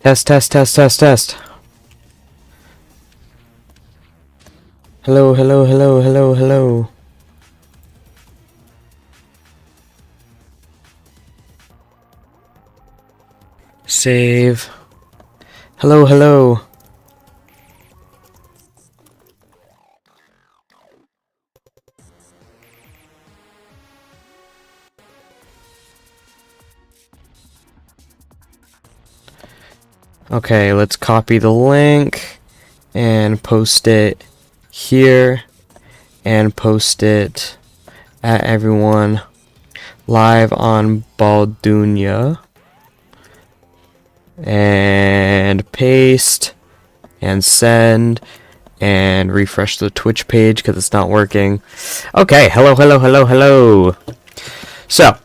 Test, test, test, test, test. Hello, hello, hello, hello, hello. Save. Hello, hello. Okay, let's copy the link and post it here and post it at everyone live on BALDOONIA and paste and send and refresh the Twitch page because it's not working. Okay, hello, hello, hello, hello. So,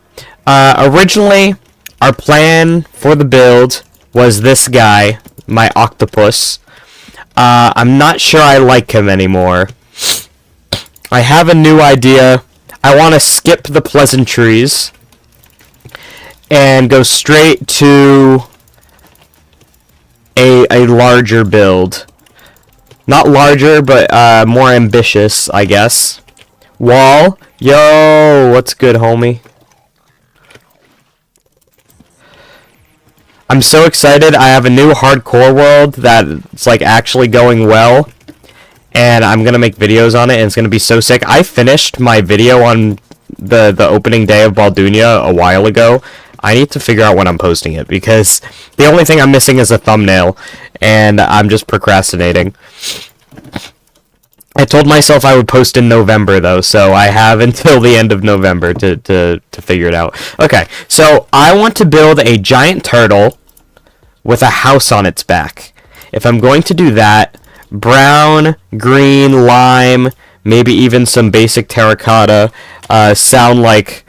originally our plan for the build was this guy, my octopus. I'm not sure I like him anymore. I have a new idea. I want to skip the pleasantries and go straight to a larger build. Not larger, but more ambitious, I guess. Wall, yo, what's good, homie? I'm so excited. I have a new hardcore world that's like actually going well, and I'm gonna make videos on it, and it's gonna be so sick. I finished my video on the opening day of Baldoonia a while ago. I need to figure out when I'm posting it because the only thing I'm missing is a thumbnail, and I'm just procrastinating. I told myself I would post in November, though, so I have until the end of November to figure it out. Okay, so I want to build a giant turtle with a house on its back. If I'm going to do that, brown, green, lime, maybe even some basic terracotta sound like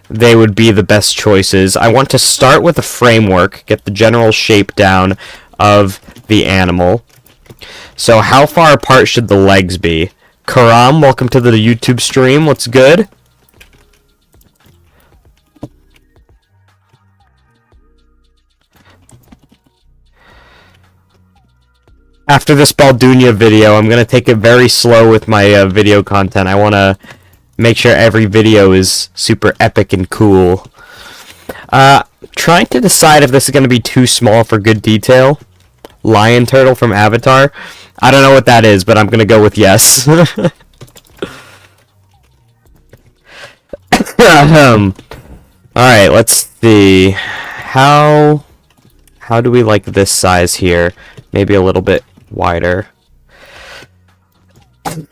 they would be the best choices. I want to start with a framework, get the general shape down of the animal. So how far apart should the legs be? Karam, welcome to the YouTube stream. What's good? After this Baldoonia video, I'm going to take it very slow with my video content. I want to make sure every video is super epic and cool. Trying to decide if this is going to be too small for good detail. Lion turtle from Avatar. I don't know what that is, but I'm going to go with yes. Alright, let's see. How do we like this size here? Maybe a little bit wider.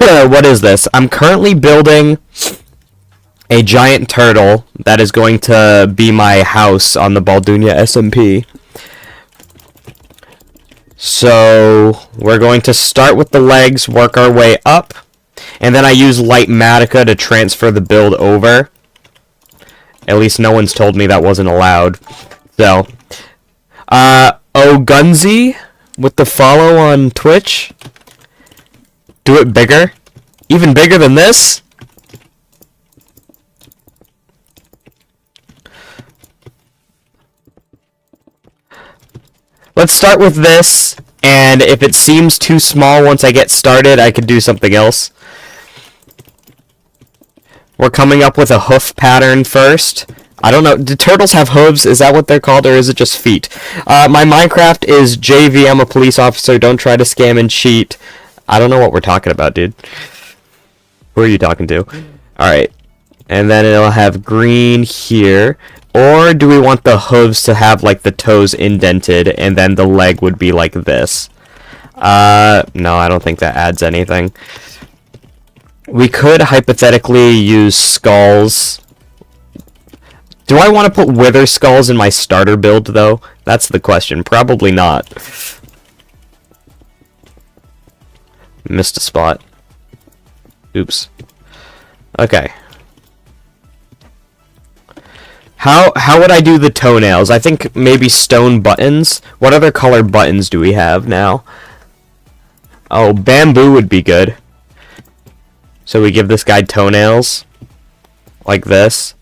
What is this? I'm currently building a giant turtle that is going to be my house on the Baldoonia SMP. So we're going to start with the legs, work our way up, and then I use Lightmatica to transfer the build over. At least no one's told me that wasn't allowed. So, Gunzi with the follow on Twitch. Do it bigger. Even bigger than this. Let's start with this, and if it seems too small once I get started, I could do something else. We're coming up with a hoof pattern first. I don't know, do turtles have hooves? Is that what they're called, or is it just feet? My Minecraft is JV, I'm a police officer, don't try to scam and cheat. I don't know what we're talking about, dude. Who are you talking to? Alright. And then it'll have green here. Or do we want the hooves to have, like, the toes indented, and then the leg would be like this? No, I don't think that adds anything. We could hypothetically use skulls. Do I want to put wither skulls in my starter build, though? That's the question. Probably not. Missed a spot. Oops. Okay. How would I do the toenails? I think maybe stone buttons. What other color buttons do we have now? Oh, bamboo would be good. So we give this guy toenails. Like this.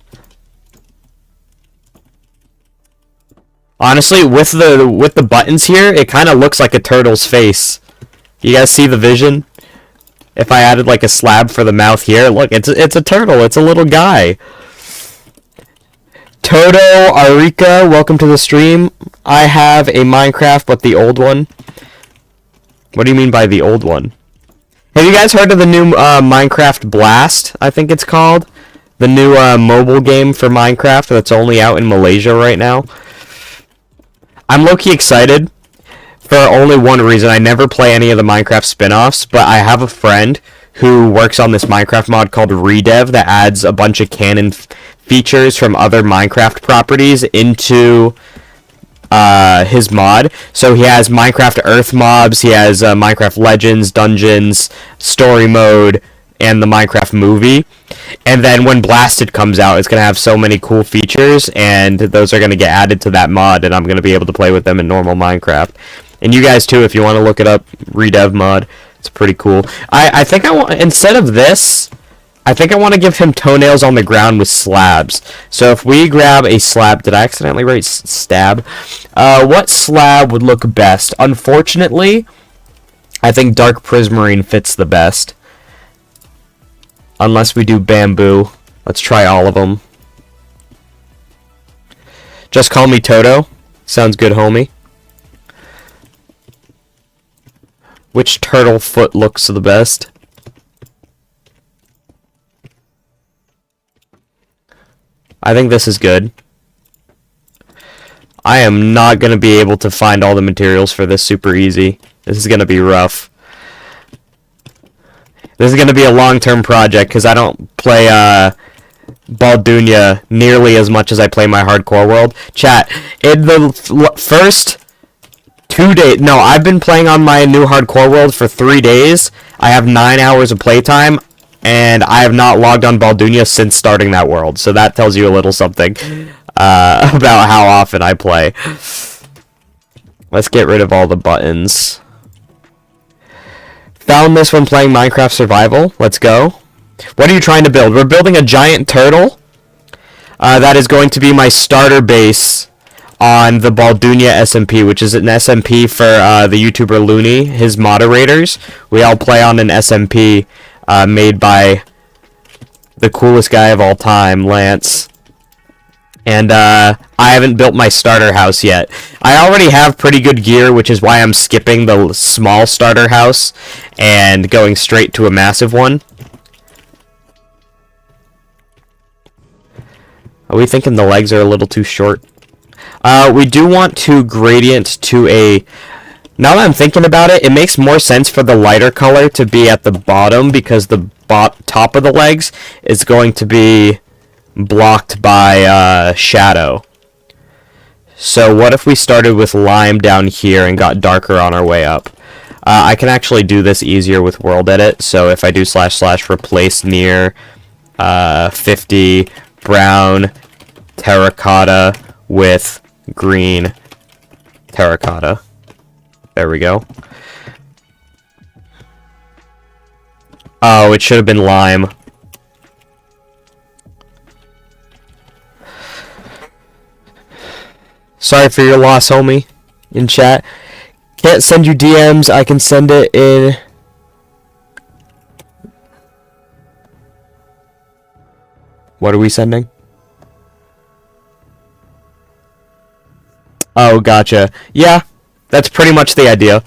Honestly, with the buttons here, it kind of looks like a turtle's face. You guys see the vision? If I added like a slab for the mouth here, look, it's a turtle. It's a little guy. Toto, Arika, welcome to the stream. I have a Minecraft, but the old one. What do you mean by the old one? Have you guys heard of the new Minecraft Blast, I think it's called? The new mobile game for Minecraft that's only out in Malaysia right now. I'm low-key excited for only one reason. I never play any of the Minecraft spin-offs, but I have a friend who works on this Minecraft mod called Redev that adds a bunch of canon features from other Minecraft properties into his mod. So he has Minecraft Earth mobs, he has Minecraft Legends, Dungeons, Story Mode, and the Minecraft movie. And then when Blasted comes out, it's going to have so many cool features, and those are going to get added to that mod, and I'm going to be able to play with them in normal Minecraft. And you guys too, if you want to look it up, Redev mod. It's pretty cool. I think I want, instead of this, I think I want to give him toenails on the ground with slabs. So if we grab a slab, did I accidentally write stab? What slab would look best? Unfortunately, I think dark prismarine fits the best. Unless we do bamboo. Let's try all of them. Just call me Toto. Sounds good, homie. Which turtle foot looks the best? I think this is good. I am not going to be able to find all the materials for this super easy. This is going to be rough. This is going to be a long-term project because I don't play Baldoonia nearly as much as I play my hardcore world. Chat, in the first 2 days... No, I've been playing on my new hardcore world for 3 days. I have 9 hours of playtime, and I have not logged on Baldoonia since starting that world. So that tells you a little something about how often I play. Let's get rid of all the buttons. Found this when playing Minecraft Survival. Let's go. What are you trying to build? We're building a giant turtle. That is going to be my starter base on the Baldoonia SMP, which is an SMP for the YouTuber Looney, his moderators. We all play on an SMP made by the coolest guy of all time, Lance. And I haven't built my starter house yet. I already have pretty good gear, which is why I'm skipping the small starter house and going straight to a massive one. Are we thinking the legs are a little too short? We do want to gradient to a... Now that I'm thinking about it, it makes more sense for the lighter color to be at the bottom because the top of the legs is going to be blocked by shadow. So what if we started with lime down here and got darker on our way up? I can actually do this easier with World Edit. So if I do / replace near 50 brown terracotta with green terracotta. There we go. Oh, it should have been lime. Sorry for your loss, homie. In chat. Can't send you DMs. I can send it in... What are we sending? Oh, gotcha. Yeah, that's pretty much the idea.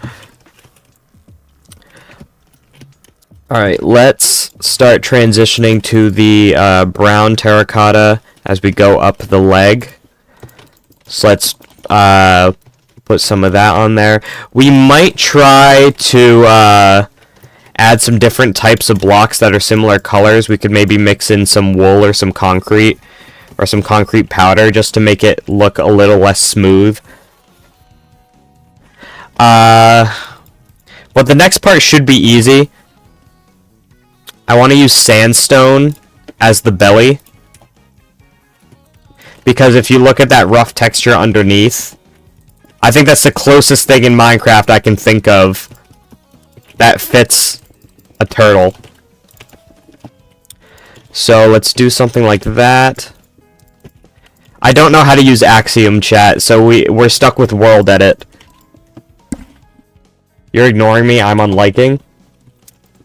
Alright, let's start transitioning to the brown terracotta as we go up the leg. So let's put some of that on there. We might try to add some different types of blocks that are similar colors. We could maybe mix in some wool or some concrete powder just to make it look a little less smooth. But the next part should be easy. I want to use sandstone as the belly. Because if you look at that rough texture underneath, I think that's the closest thing in Minecraft I can think of that fits a turtle. So let's do something like that. I don't know how to use Axiom chat, so we're stuck with world edit. You're ignoring me, I'm unliking.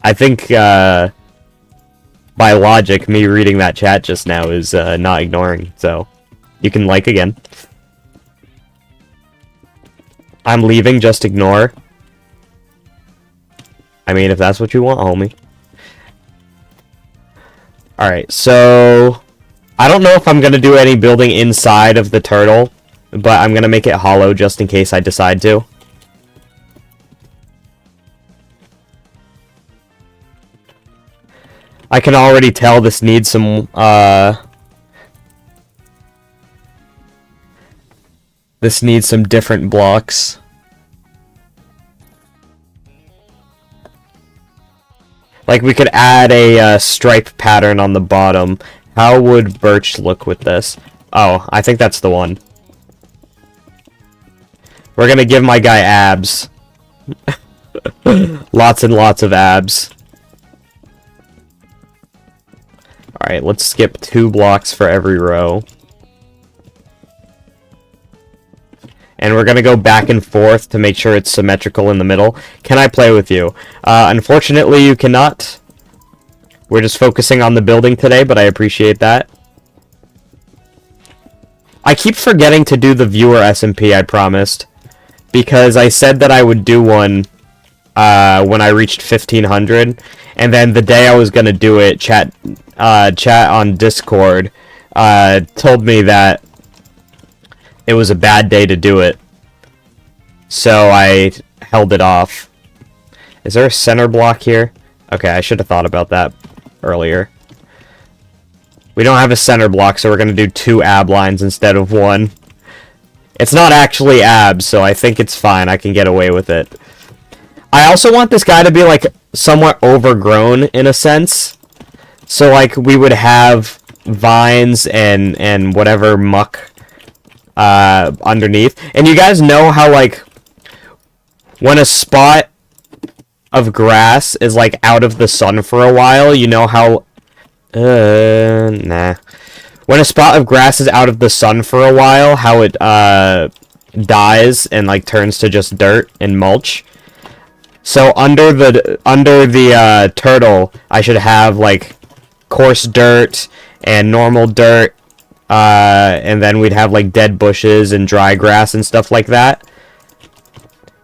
I think, by logic, me reading that chat just now is, not ignoring, so you can like again. I'm leaving, just ignore. I mean, if that's what you want, homie. Alright, so I don't know if I'm gonna do any building inside of the turtle, but I'm gonna make it hollow just in case I decide to. I can already tell this needs some, this needs some different blocks. Like, we could add a stripe pattern on the bottom. How would birch look with this? Oh, I think that's the one. We're gonna give my guy abs. Lots and lots of abs. Alright, let's skip 2 blocks for every row. And we're gonna go back and forth to make sure it's symmetrical in the middle. Can I play with you? Unfortunately, you cannot. We're just focusing on the building today, but I appreciate that. I keep forgetting to do the viewer SMP I promised. Because I said that I would do one when I reached 1500. And then the day I was gonna do it, chat on Discord told me that it was a bad day to do it. So I held it off. Is there a center block here? Okay, I should have thought about that earlier. We don't have a center block, so we're going to do 2 ab lines instead of 1. It's not actually abs, so I think it's fine. I can get away with it. I also want this guy to be, like, somewhat overgrown, in a sense. So, like, we would have vines and whatever muck underneath. And you guys know how, like, when a spot of grass is, like, out of the sun for a while, you know how... nah. When a spot of grass is out of the sun for a while, how it, dies and, like, turns to just dirt and mulch. So, under the turtle, I should have, like, coarse dirt and normal dirt, and then we'd have, like, dead bushes and dry grass and stuff like that.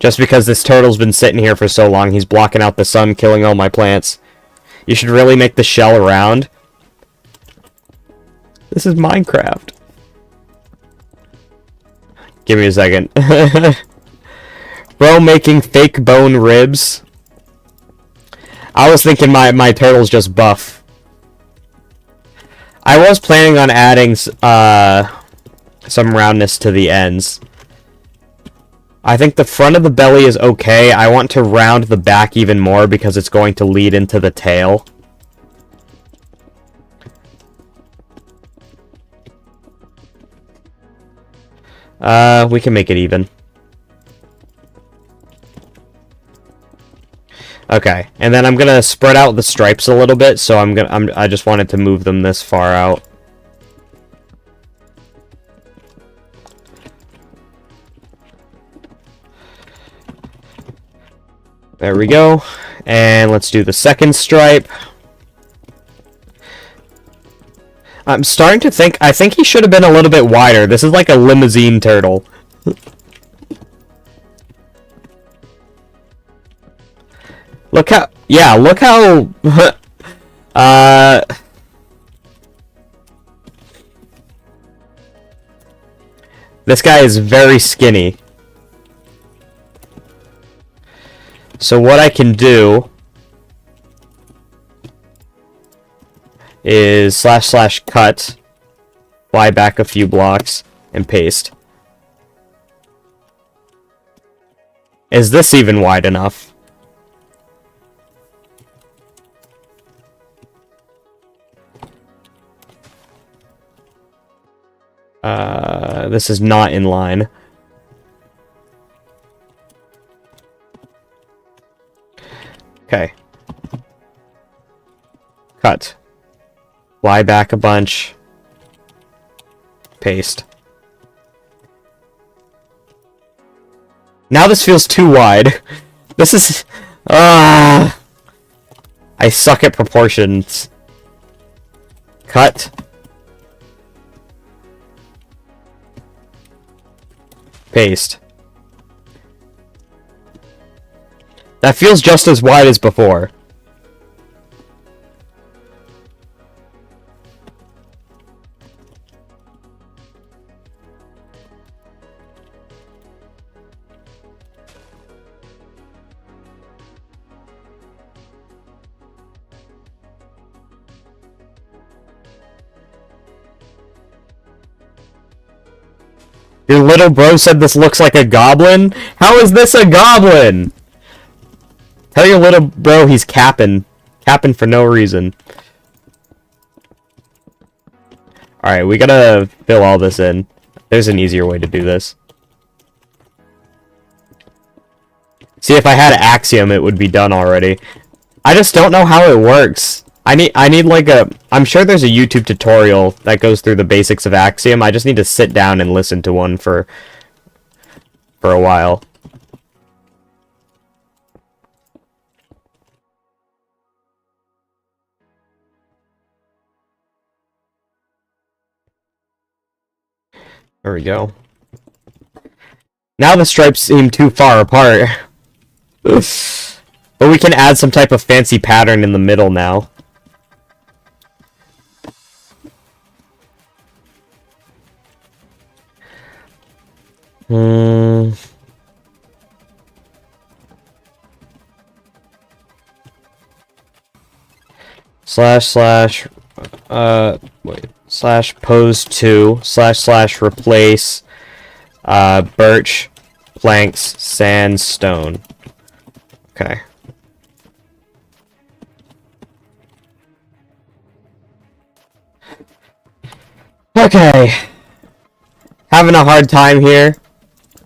Just because this turtle's been sitting here for so long, he's blocking out the sun, killing all my plants. You should really make the shell round. This is Minecraft. Give me a second. Bro making fake bone ribs. I was thinking my turtle's just buff. I was planning on adding some roundness to the ends. I think the front of the belly is okay. I want to round the back even more because it's going to lead into the tail. We can make it even. Okay, and then I'm gonna spread out the stripes a little bit, so I just wanted to move them this far out. There we go. And let's do the second stripe. I'm starting to think, I think he should have been a little bit wider. This is like a limousine turtle. Look how, yeah, look how, this guy is very skinny. So what I can do is / cut, fly back a few blocks, and paste. Is this even wide enough? This is not in line. Okay. Cut. Fly back a bunch. Paste. Now this feels too wide. This is... I suck at proportions. Cut. Paste. That feels just as wide as before. Your little bro said this looks like a goblin? How is this a goblin? Tell your little bro he's capping. Capping for no reason. Alright, we gotta fill all this in. There's an easier way to do this. See, if I had Axiom, it would be done already. I just don't know how it works. I need like a... I'm sure there's a YouTube tutorial that goes through the basics of Axiom. I just need to sit down and listen to one for a while. There we go. Now the stripes seem too far apart. But we can add some type of fancy pattern in the middle now. Slash pose 2 / replace birch planks sandstone. Okay. Okay. Having a hard time here,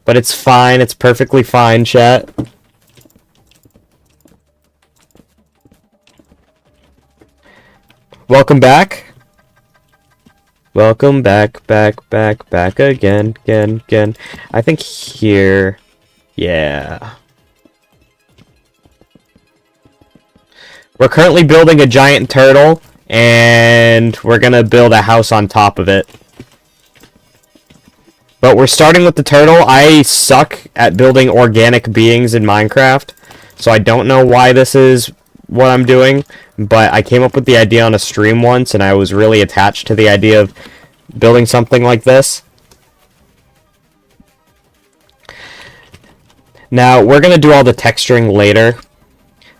but it's fine. It's perfectly fine, chat. Welcome back. Welcome back again. I think here, yeah. We're currently building a giant turtle, and we're gonna build a house on top of it. But we're starting with the turtle. I suck at building organic beings in Minecraft, so I don't know why this is what I'm doing, but I came up with the idea on a stream once, and I was really attached to the idea of building something like this. Now, we're going to do all the texturing later,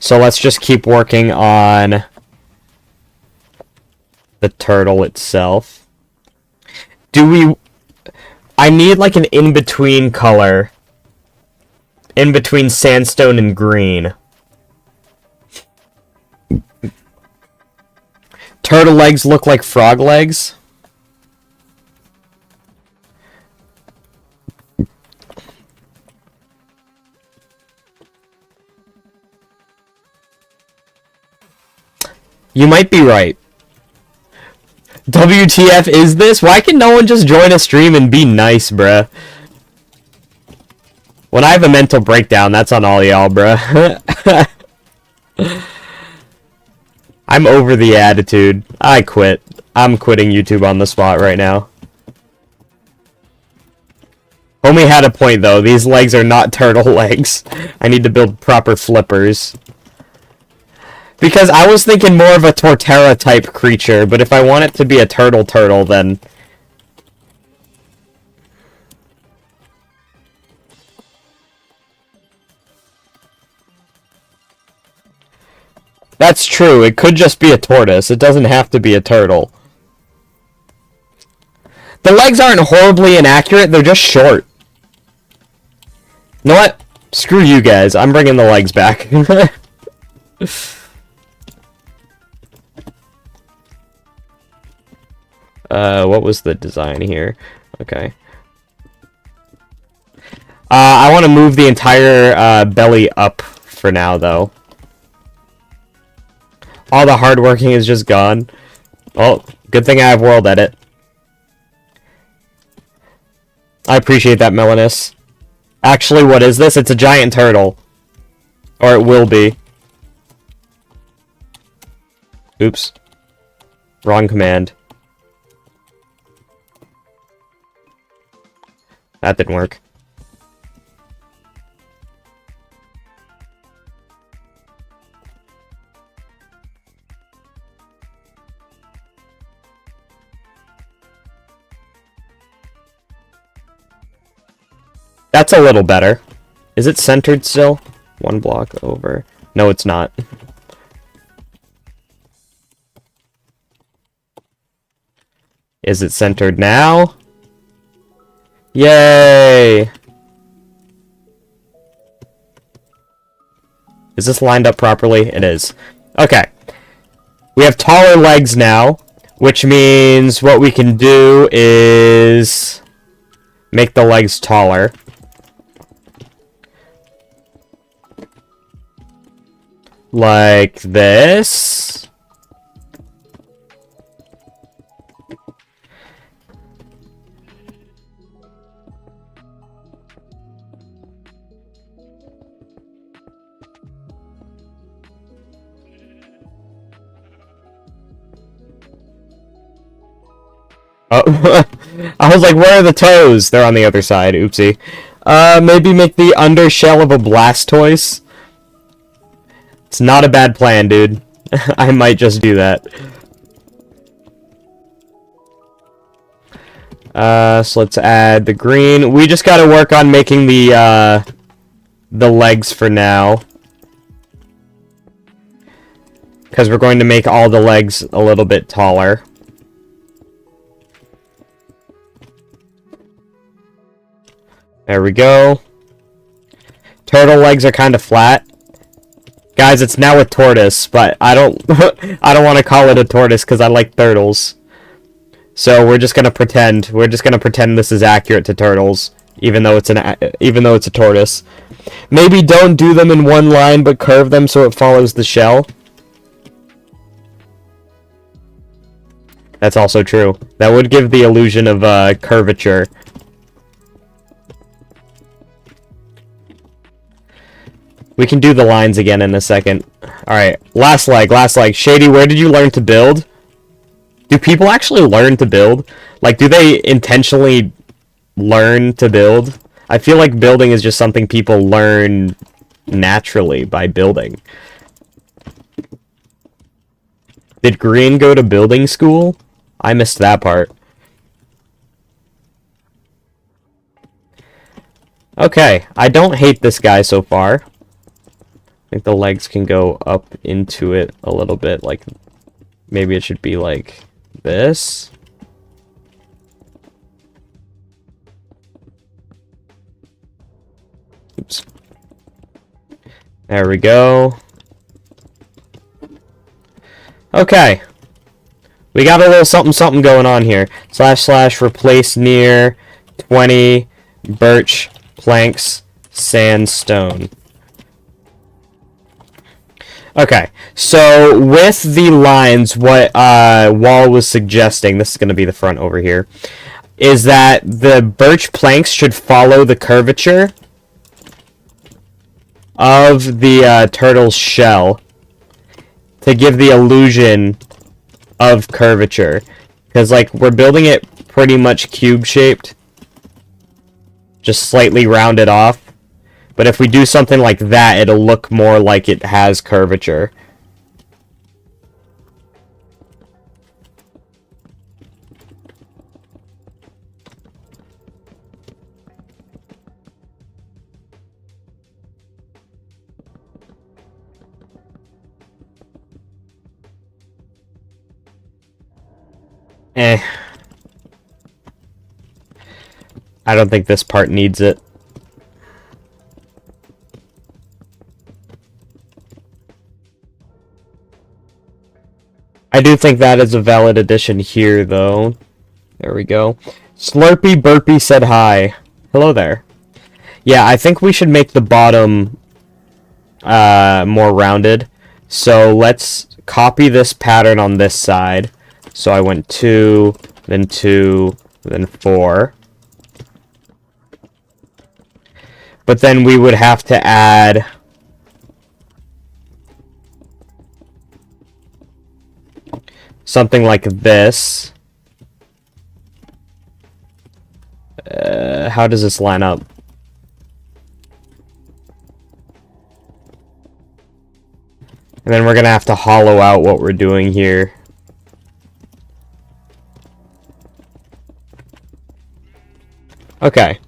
so let's just keep working on the turtle itself. I need like an in-between color, in between sandstone and green. Turtle legs look like frog legs. You might be right. WTF is this? Why can no one just join a stream and be nice, bruh? When I have a mental breakdown, that's on all y'all, bruh. I'm over the attitude. I quit. I'm quitting YouTube on the spot right now. Homie had a point, though. These legs are not turtle legs. I need to build proper flippers. Because I was thinking more of a Torterra type creature, but if I want it to be a turtle, then... That's true, it could just be a tortoise. It doesn't have to be a turtle. The legs aren't horribly inaccurate, they're just short. You know what? Screw you guys, I'm bringing the legs back. What was the design here? Okay. I want to move the entire belly up for now, though. All the hard working is just gone. Well, good thing I have world edit. I appreciate that, Melanus. Actually, what is this? It's a giant turtle. Or it will be. Oops. Wrong command. That didn't work. That's a little better. Is it centered still? One block over. No, it's not. Is it centered now? Yay! Is this lined up properly? It is. Okay. We have taller legs now, which means what we can do is make the legs taller. Like this. Oh, I was like, where are the toes? They're on the other side. Oopsie. Maybe make the undershell of a Blastoise. It's not a bad plan, dude. I might just do that. So let's add the green. We just gotta work on making the legs for now. Because we're going to make all the legs a little bit taller. There we go. Turtle legs are kind of flat. Guys, it's now a tortoise, but I don't I don't want to call it a tortoise because I like turtles. So we're just gonna pretend. We're just gonna pretend this is accurate to turtles, even though it's a tortoise. Maybe don't do them in one line, but curve them so it follows the shell. That's also true. That would give the illusion of curvature. We can do the lines again in a second. Alright, last leg, last leg. Shady, where did you learn to build? Do people actually learn to build? Like, do they intentionally learn to build? I feel like building is just something people learn naturally by building. Did Green go to building school? I missed that part. Okay, I don't hate this guy so far. I think the legs can go up into it a little bit, like maybe it should be like this. Oops. There we go. Okay. We got a little something something going on here. / replace near 20 birch planks sandstone. Okay, so with the lines, what Wall was suggesting, this is going to be the front over here, is that the birch planks should follow the curvature of the turtle's shell to give the illusion of curvature. Because, like, we're building it pretty much cube-shaped, just slightly rounded off. But if we do something like that, it'll look more like it has curvature. I don't think this part needs it. I do think that is a valid addition here, though. There we go. Slurpy Burpy said hi. Hello there. Yeah, I think we should make the bottom more rounded. So let's copy this pattern on this side. So I went 2, then 2, then 4. But then we would have to add something like this. How does this line up? And then we're gonna have to hollow out what we're doing here. Okay.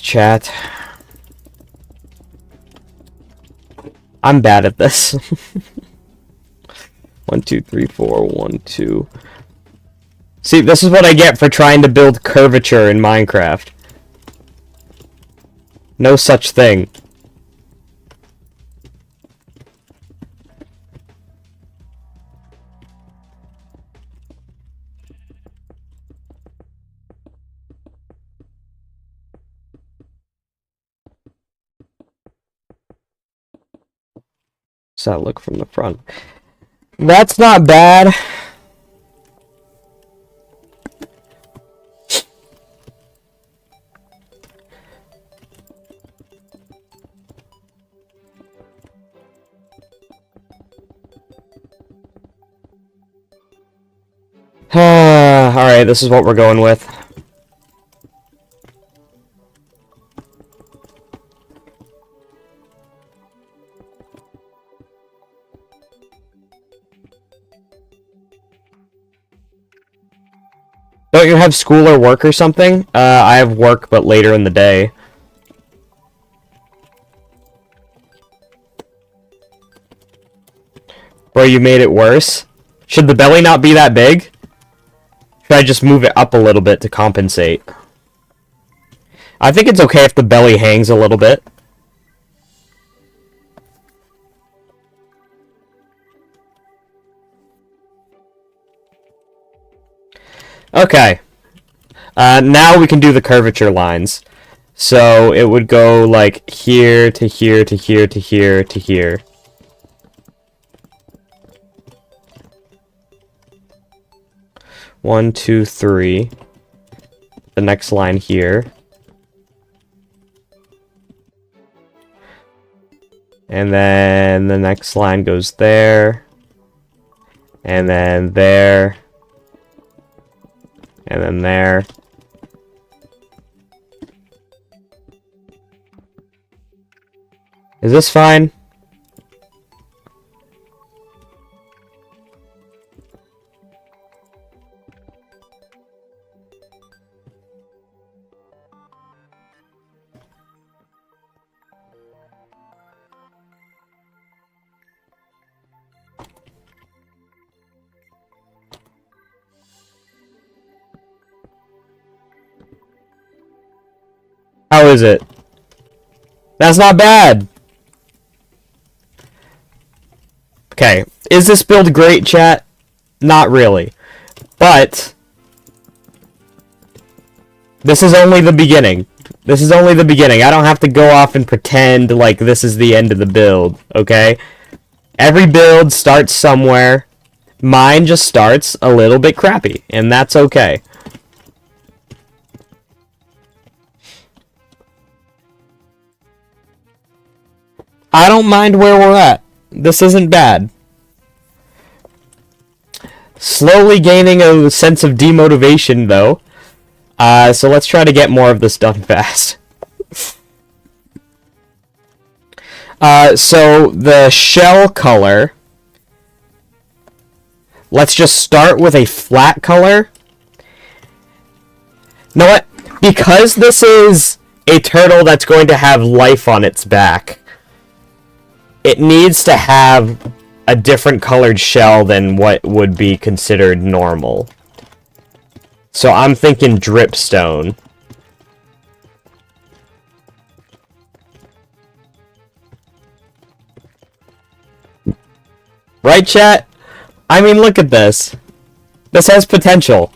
Chat. I'm bad at this. 1, 2, 3, 4, 1, 2. See, this is what I get for trying to build curvature in Minecraft. No such thing. So I look from the front. That's not bad. Alright, this is what we're going with. Don't you have school or work or something? I have work, but later in the day. Bro, you made it worse? Should the belly not be that big? Should I just move it up a little bit to compensate? I think it's okay if the belly hangs a little bit. Okay. Now we can do the curvature lines. So it would go like here to here to here to here to here. One, two, three. The next line here. And then the next line goes there. And then there. And then there. Is this fine? How is it? That's not bad! Okay, is this build great, chat? Not really. But this is only the beginning. This is only the beginning. I don't have to go off and pretend like this is the end of the build, okay? Every build starts somewhere. Mine just starts a little bit crappy, and that's okay. I don't mind where we're at. This isn't bad. Slowly gaining a sense of demotivation, though. So let's try to get more of this done fast. So the shell color. Let's just start with a flat color. You know what? Because this is a turtle that's going to have life on its back, it needs to have a different colored shell than what would be considered normal. So I'm thinking dripstone. Right, chat? I mean, look at this. This has potential.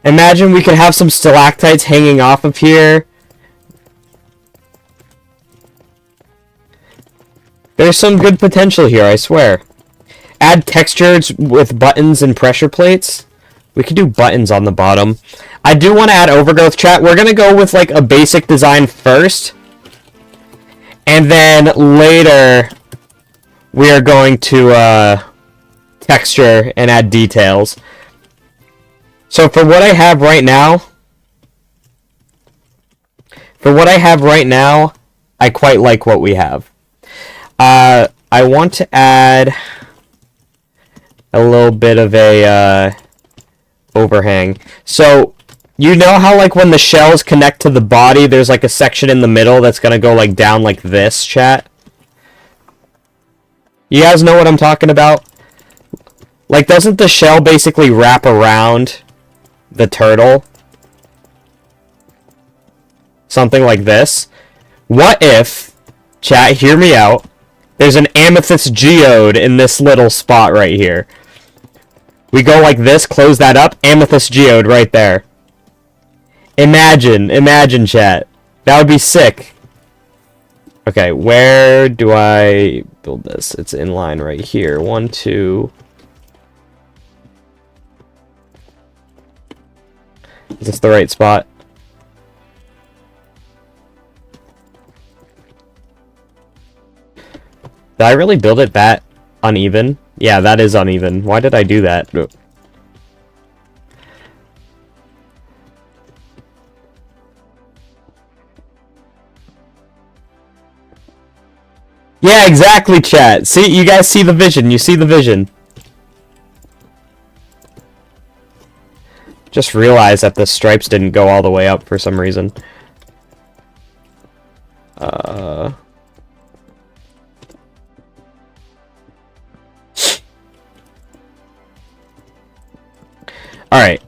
Imagine we could have some stalactites hanging off of here. There's some good potential here, I swear. Add textures with buttons and pressure plates. We could do buttons on the bottom. I do want to add overgrowth, chat. We're going to go with like a basic design first. And then later, we are going to texture and add details. So for what I have right now, I quite like what we have. I want to add a little bit of a overhang. So you know how like when the shells connect to the body, there's like a section in the middle that's gonna go like down like this, chat? You guys know what I'm talking about? Like, doesn't the shell basically wrap around the turtle? Something like this. What if, chat, hear me out, there's an amethyst geode in this little spot right here. We go like this, close that up, amethyst geode right there. Imagine, chat. That would be sick. Okay, where do I build this? It's in line right here. 1, 2... Is this the right spot? Did I really build it that uneven? Yeah, that is uneven. Why did I do that? Yeah, exactly, chat. See, you guys see the vision. You see the vision. Just realized that the stripes didn't go all the way up for some reason. Alright,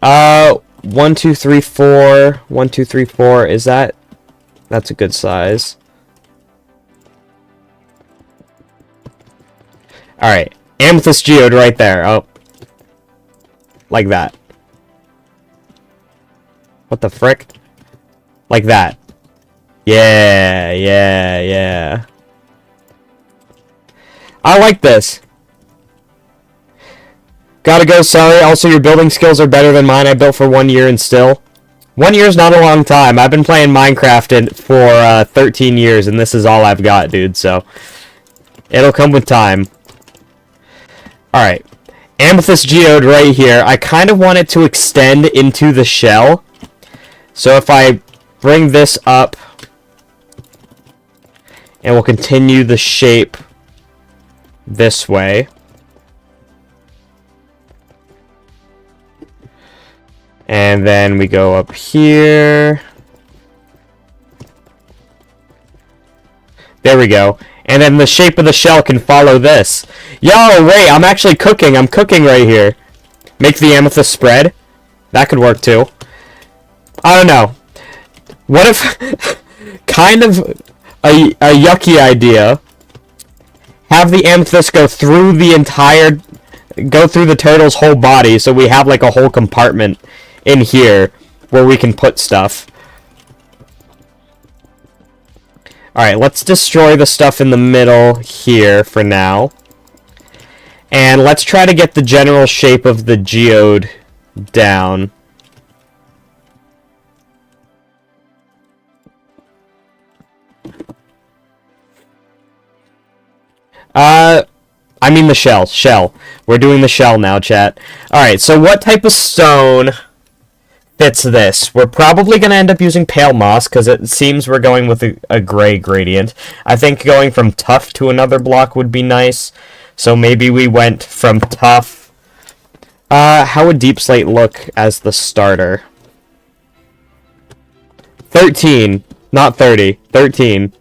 1, 2, 3, 4. 1, 2, 3, 4. Is that... That's a good size. Alright, amethyst geode right there. Oh. Like that. What the frick? Like that. Yeah. I like this. Gotta go, sorry. Also, your building skills are better than mine. I built for 1 year and still. 1 year's not a long time. I've been playing Minecraft for 13 years, and this is all I've got, dude, so... It'll come with time. Alright. Amethyst geode right here. I kind of want it to extend into the shell. So if I bring this up, and we'll continue the shape this way. And then we go up here. There we go. And then the shape of the shell can follow this. Yo, wait, I'm actually cooking. I'm cooking right here. Make the amethyst spread. That could work too. I don't know. What if... kind of a yucky idea. Have the amethyst go through the entire... Go through the turtle's whole body, so we have like a whole compartment in here where we can put stuff. Alright, let's destroy the stuff in the middle here for now. And let's try to get the general shape of the geode down. I mean the shell. Shell. We're doing the shell now, chat. Alright, so what type of stone fits this? We're probably going to end up using pale moss, because it seems we're going with a gray gradient. I think going from tough to another block would be nice. So maybe we went from tough. How would deep slate look as the starter? 13. Not 30. 13.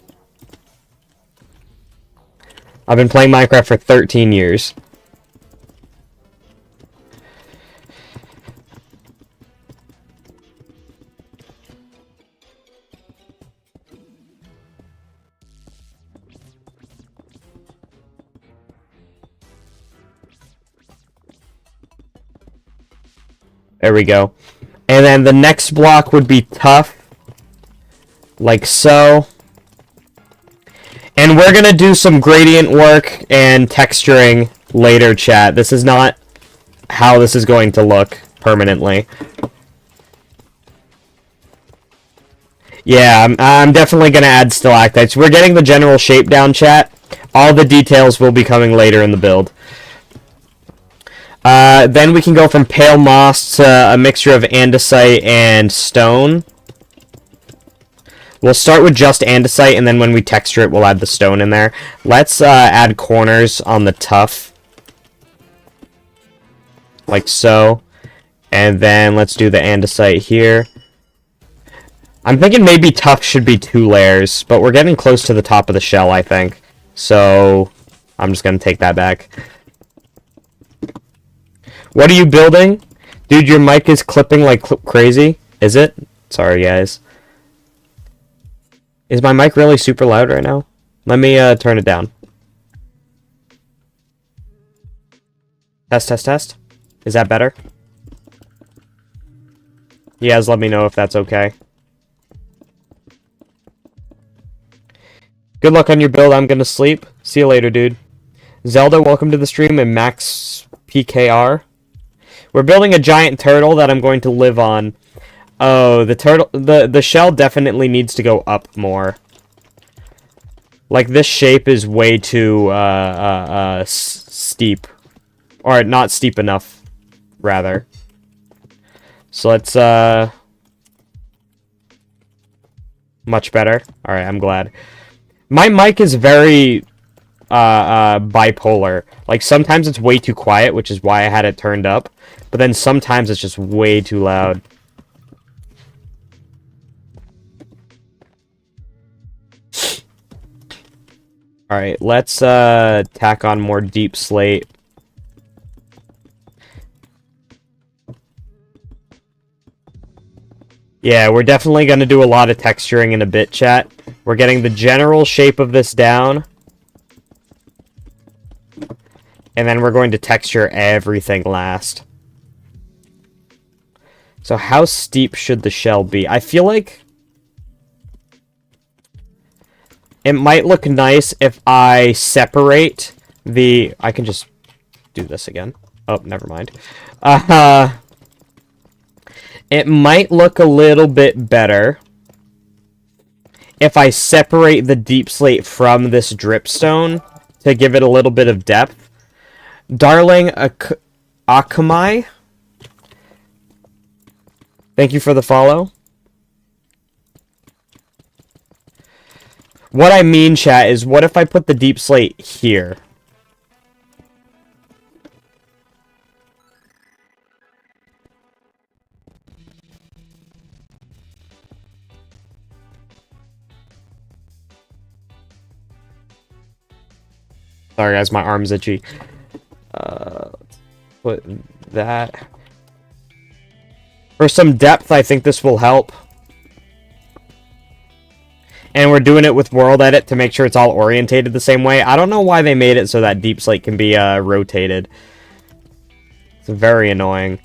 I've been playing Minecraft for 13 years. There we go. And then the next block would be tough. Like so. And we're gonna do some gradient work and texturing later, chat. This is not how this is going to look permanently. Yeah, I'm definitely gonna add stalactites. We're getting the general shape down, chat. All the details will be coming later in the build. Then we can go from pale moss to a mixture of andesite and stone. We'll start with just andesite, and then when we texture it, we'll add the stone in there. Let's add corners on the tuff. Like so. And then let's do the andesite here. I'm thinking maybe tuff should be 2 layers, but we're getting close to the top of the shell, I think. So, I'm just going to take that back. What are you building? Dude, your mic is clipping like crazy. Is it? Sorry, guys. Is my mic really super loud right now? Let me turn it down. Test, test, test. Is that better? You guys let me know if that's okay. Good luck on your build. I'm gonna sleep. See you later, dude. Zelda, welcome to the stream, and Max PKR. We're building a giant turtle that I'm going to live on. Oh, the turtle, the shell definitely needs to go up more. Like, this shape is way too, steep. Or, not steep enough, rather. So let's, much better. Alright, I'm glad. My mic is very, bipolar. Like, sometimes it's way too quiet, which is why I had it turned up. But then sometimes it's just way too loud. Alright, let's tack on more deep slate. Yeah, we're definitely going to do a lot of texturing in a bit, chat. We're getting the general shape of this down. And then we're going to texture everything last. So how steep should the shell be? I feel like it might look nice if I separate the... I can just do this again. Oh, never mind. It might look a little bit better if I separate the deep slate from this dripstone to give it a little bit of depth. Darling Akamai, thank you for the follow. What I mean, chat, is what if I put the deep slate here? Sorry, guys, my arm's itchy. Put that. For some depth, I think this will help. And we're doing it with World Edit to make sure it's all orientated the same way. I don't know why they made it so that deep slate can be rotated. It's very annoying.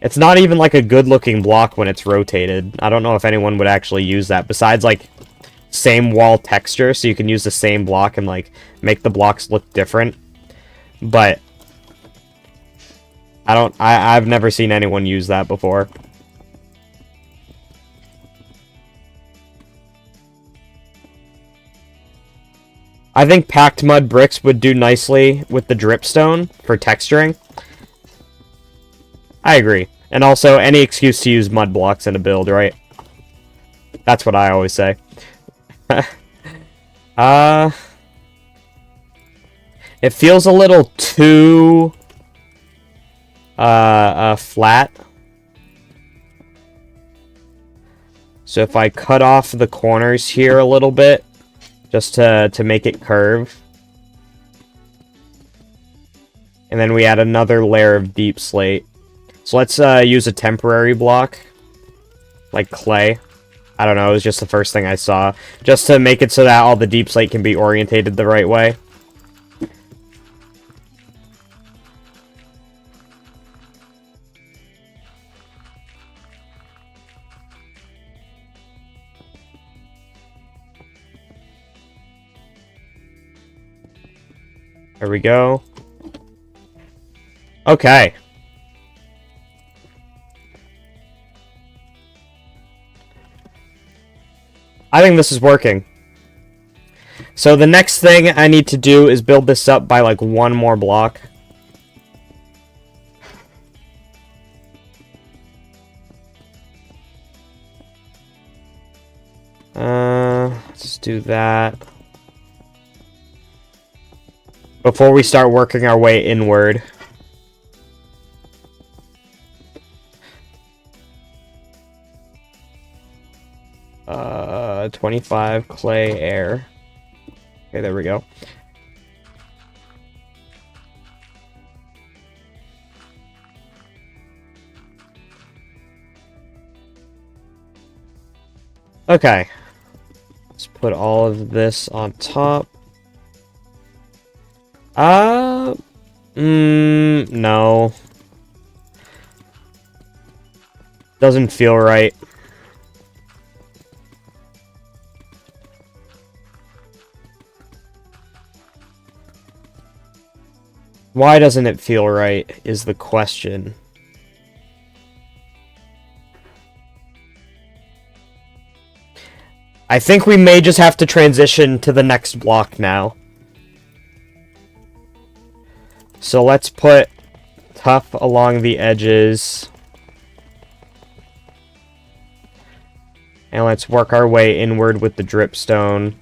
It's not even like a good-looking block when it's rotated. I don't know if anyone would actually use that besides like same wall texture, so you can use the same block and like make the blocks look different. But I've never seen anyone use that before. I think packed mud bricks would do nicely with the dripstone for texturing. I agree. And also, any excuse to use mud blocks in a build, right? That's what I always say. It feels a little too flat. So if I cut off the corners here a little bit, just to make it curve. And then we add another layer of deep slate. So let's use a temporary block, like clay. I don't know, it was just the first thing I saw. Just to make it so that all the deep slate can be orientated the right way. There we go. Okay. I think this is working. So the next thing I need to do is build this up by like one more block. Let's do that. Before we start working our way inward. 25 clay air. Okay, there we go. Okay. Let's put all of this on top. No. Doesn't feel right. Why doesn't it feel right is the question. I think we may just have to transition to the next block now. So let's put tough along the edges. And let's work our way inward with the dripstone.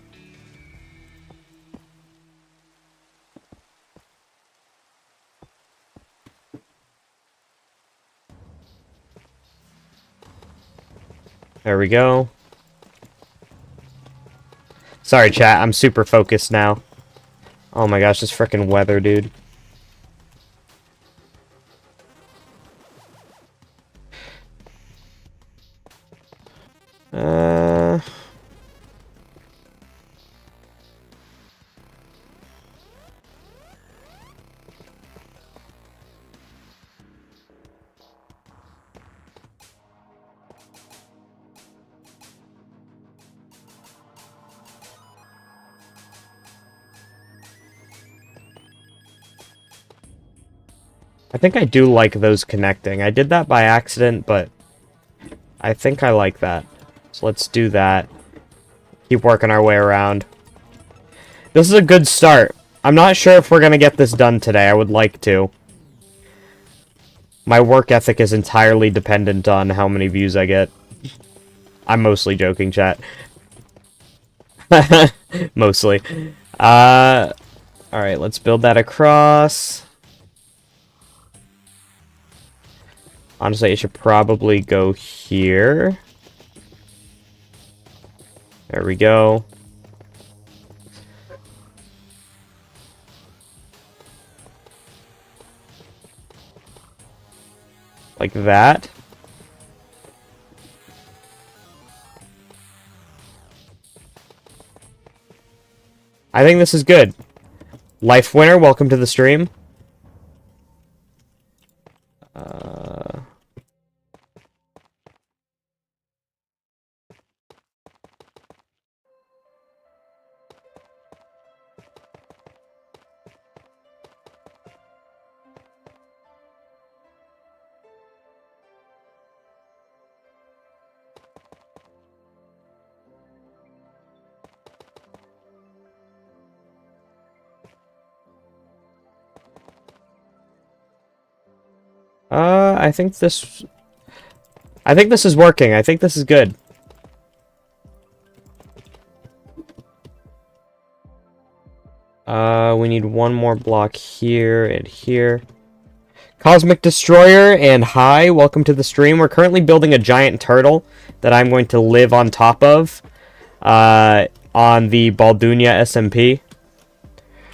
There we go. Sorry, chat. I'm super focused now. Oh my gosh, this frickin' weather, dude. I think I do like those connecting. I did that by accident, but I think I like that. So let's do that. Keep working our way around. This is a good start. I'm not sure if we're going to get this done today. I would like to. My work ethic is entirely dependent on how many views I get. I'm mostly joking, chat. Mostly. Alright, let's build that across. Honestly, it should probably go here. There we go. Like that. I think this is good. Life Winner, welcome to the stream. I think this is working. I think this is good. We need one more block here and here. Cosmic Destroyer and hi, welcome to the stream. We're currently building a giant turtle that I'm going to live on top of on the BALDOONIA SMP.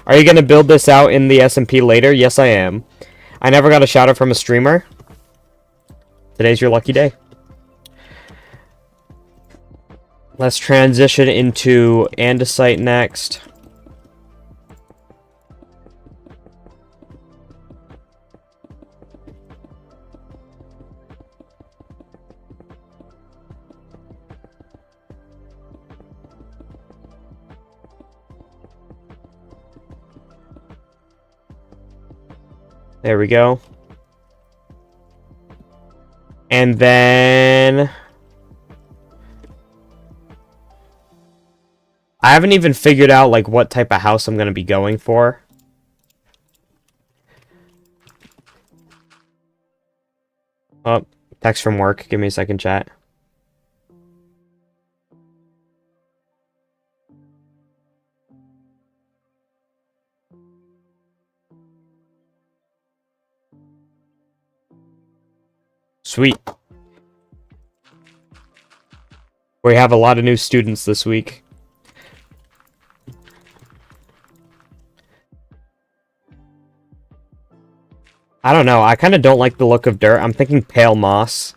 Are you going to build this out in the SMP later? Yes, I am. I never got a shout out from a streamer. Today's your lucky day. Let's transition into andesite next. There we go. And then... I haven't even figured out, like, what type of house I'm going to be going for. Oh, text from work. Give me a second, chat. Sweet. We have a lot of new students this week. I don't know. I kind of don't like the look of dirt. I'm thinking pale moss.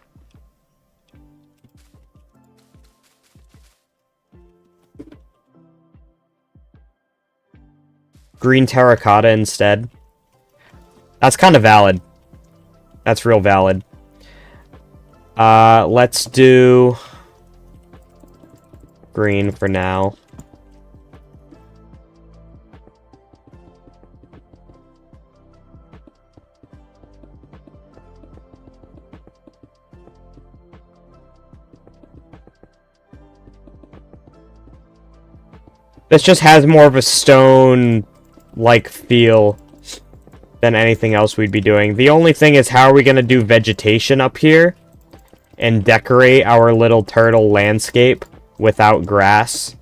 Green terracotta instead. That's kind of valid. That's real valid. Let's do green for now. This just has more of a stone-like feel than anything else we'd be doing. The only thing is, how are we going to do vegetation up here and decorate our little turtle landscape without grass?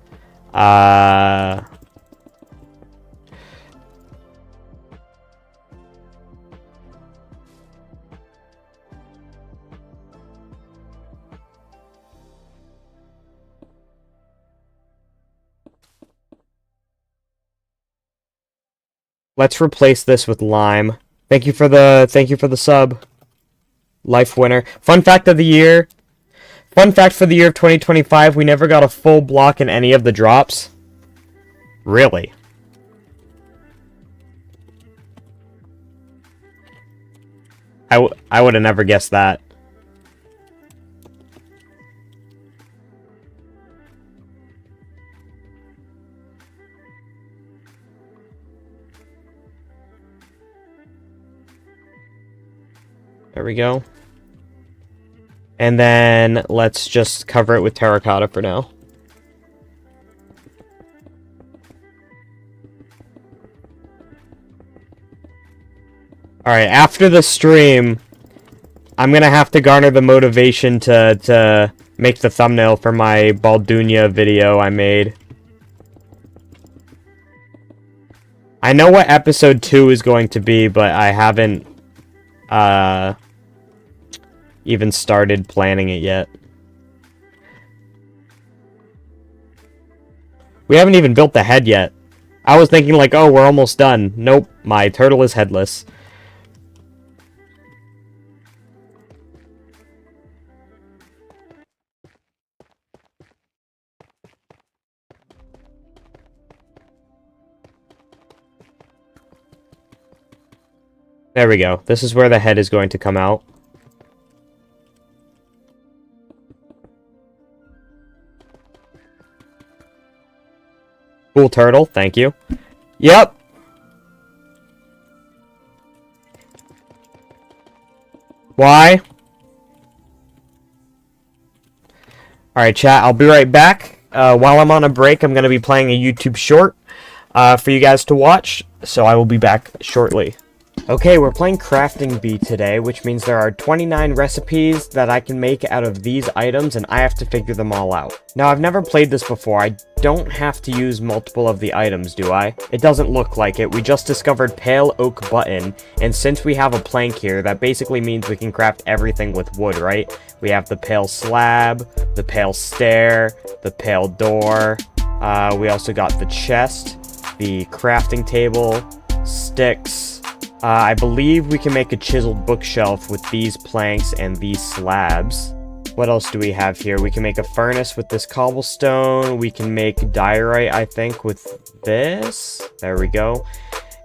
Let's replace this with lime. Thank you for the sub. Life winner. Fun fact of the year. Fun fact for the year of 2025, we never got a full block in any of the drops. Really? I would have never guessed that. There we go. And then let's just cover it with terracotta for now. Alright, after the stream, I'm gonna have to garner the motivation to make the thumbnail for my Baldoonia video I made. I know what episode 2 is going to be, but I haven't even started planning it yet. We haven't even built the head yet. I was thinking like, oh, we're almost done. Nope, my turtle is headless. There we go. This is where the head is going to come out. Cool turtle, thank you. Yep. Why? Alright, chat, I'll be right back. While I'm on a break, I'm going to be playing a YouTube short for you guys to watch, so I will be back shortly. Okay, we're playing Crafting Bee today, which means there are 29 recipes that I can make out of these items, and I have to figure them all out. Now, I've never played this before. I don't have to use multiple of the items, do I? It doesn't look like it. We just discovered Pale Oak Button, and since we have a plank here, that basically means we can craft everything with wood, right? We have the Pale Slab, the Pale Stair, the Pale Door. We also got the chest, the crafting table, sticks. I believe we can make a chiseled bookshelf with these planks and these slabs. What else do we have here? We can make a furnace with this cobblestone. We can make diorite, I think, with this. There we go.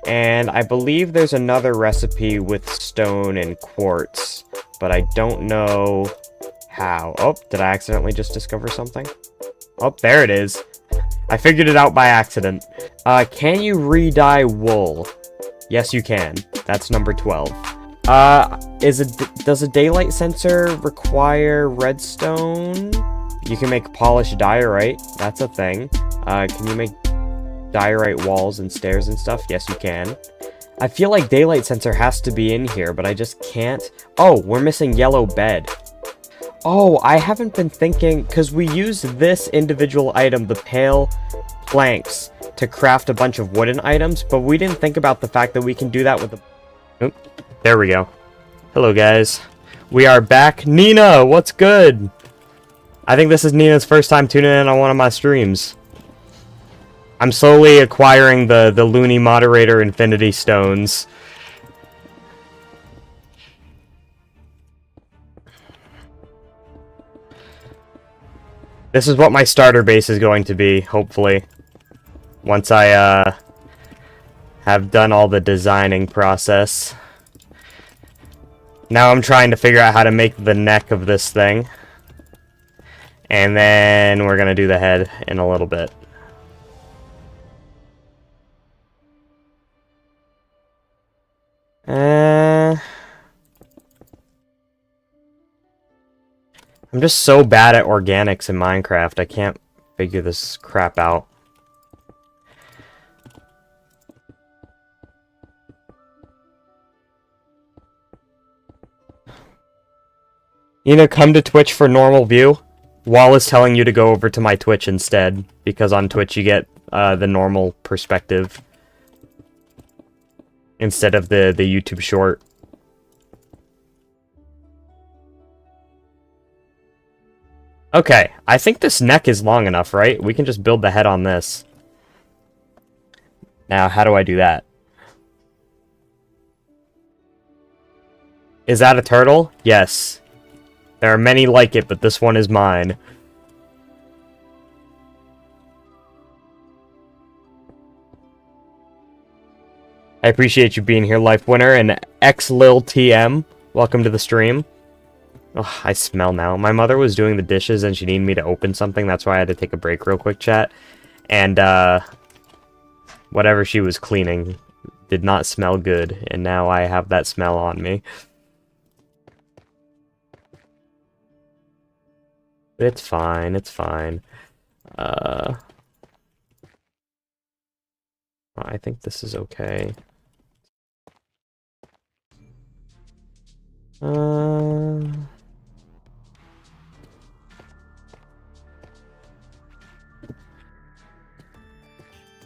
And I believe there's another recipe with stone and quartz, but I don't know how. Oh, did I accidentally just discover something? Oh, there it is. I figured it out by accident. Can you re-dye wool? Yes, you can. That's number 12. Does a daylight sensor require redstone? You can make polished diorite. That's a thing. Can you make diorite walls and stairs and stuff? Yes, you can. I feel like daylight sensor has to be in here, but I just can't. Oh, we're missing yellow bed. Oh, I haven't been thinking, because we use this individual item, the pale planks, to craft a bunch of wooden items, but we didn't think about the fact that we can do that with the... Oop, there we go. Hello, guys. We are back. Nina, what's good? I think this is Nina's first time tuning in on one of my streams. I'm slowly acquiring the Looney Moderator Infinity Stones. This is what my starter base is going to be, hopefully. Once I, have done all the designing process. Now I'm trying to figure out how to make the neck of this thing. And then we're gonna do the head in a little bit. I'm just so bad at organics in Minecraft, I can't figure this crap out. You know, come to Twitch for normal view. Wall is telling you to go over to my Twitch instead, because on Twitch you get the normal perspective instead of the YouTube short. Okay, I think this neck is long enough, right? We can just build the head on this. Now, how do I do that? Is that a turtle? Yes. There are many like it, but this one is mine. I appreciate you being here, Life Winner, and XLilTM. Welcome to the stream. Oh, I smell now. My mother was doing the dishes and she needed me to open something. That's why I had to take a break real quick, chat. And, whatever she was cleaning did not smell good. And now I have that smell on me. It's fine, it's fine. I think this is okay.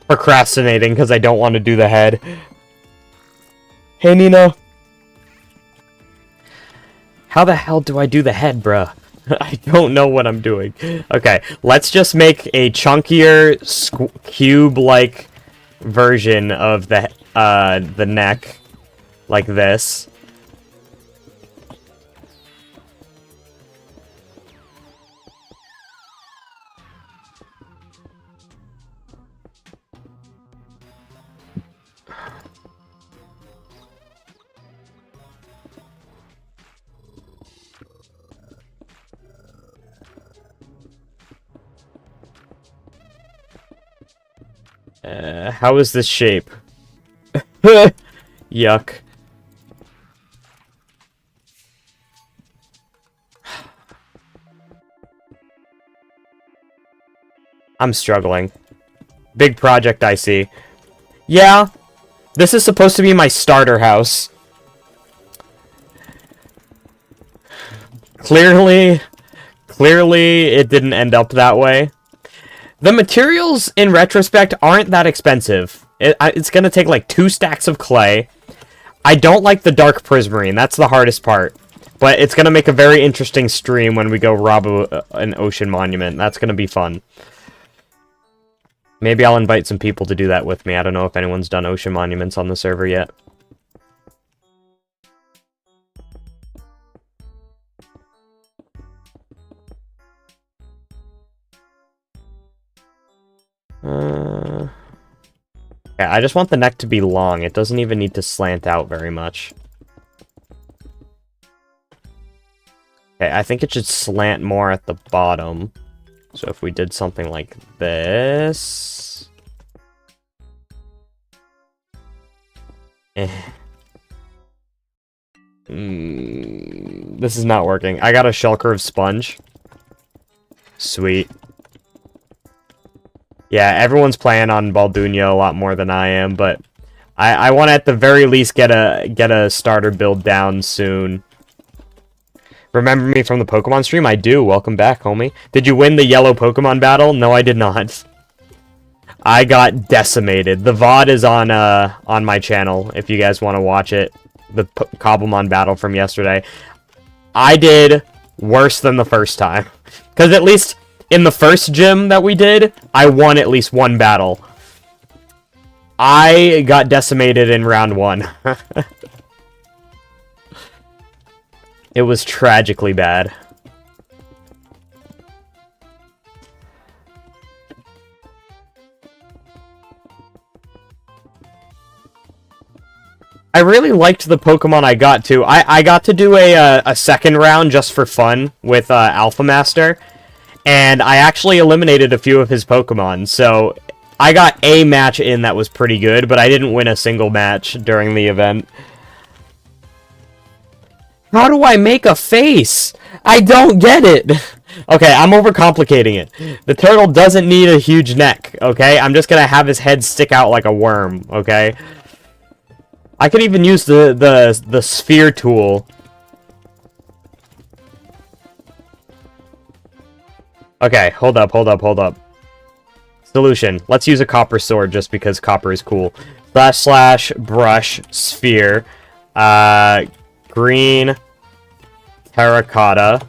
Procrastinating because I don't want to do the head. Hey, Nina. How the hell do I do the head, bruh? I don't know what I'm doing. Okay, let's just make a chunkier cube-like version of the neck, like this. How is this shape? Yuck. I'm struggling. Big project, I see. Yeah, this is supposed to be my starter house. Clearly, it didn't end up that way. The materials, in retrospect, aren't that expensive. It's gonna take like 2 stacks of clay. I don't like the dark prismarine. That's the hardest part. But it's gonna make a very interesting stream when we go rob an ocean monument. That's gonna be fun. Maybe I'll invite some people to do that with me. I don't know if anyone's done ocean monuments on the server yet. Okay, I just want the neck to be long. It doesn't even need to slant out very much. Okay, I think it should slant more at the bottom. So if we did something like this... This is not working. I got a shell curve sponge. Sweet. Yeah, everyone's playing on Baldoonia a lot more than I am, but I want to at the very least get a starter build down soon. Remember me from the Pokemon stream? I do. Welcome back, homie. Did you win the yellow Pokemon battle? No, I did not. I got decimated. The VOD is on my channel if you guys want to watch it. The Cobblemon battle from yesterday. I did worse than the first time. Because at least in the first gym that we did, I won at least one battle. I got decimated in round 1. It was tragically bad. I really liked the Pokemon I got to. I got to do a second round just for fun with Alpha Master, and I actually eliminated a few of his Pokemon, so I got a match in that was pretty good, but I didn't win a single match during the event. How do I make a face? I don't get it! Okay, I'm overcomplicating it. The turtle doesn't need a huge neck, okay? I'm just gonna have his head stick out like a worm, okay? I could even use the sphere tool. Okay, hold up. Solution. Let's use a copper sword just because copper is cool. / brush sphere. Green terracotta.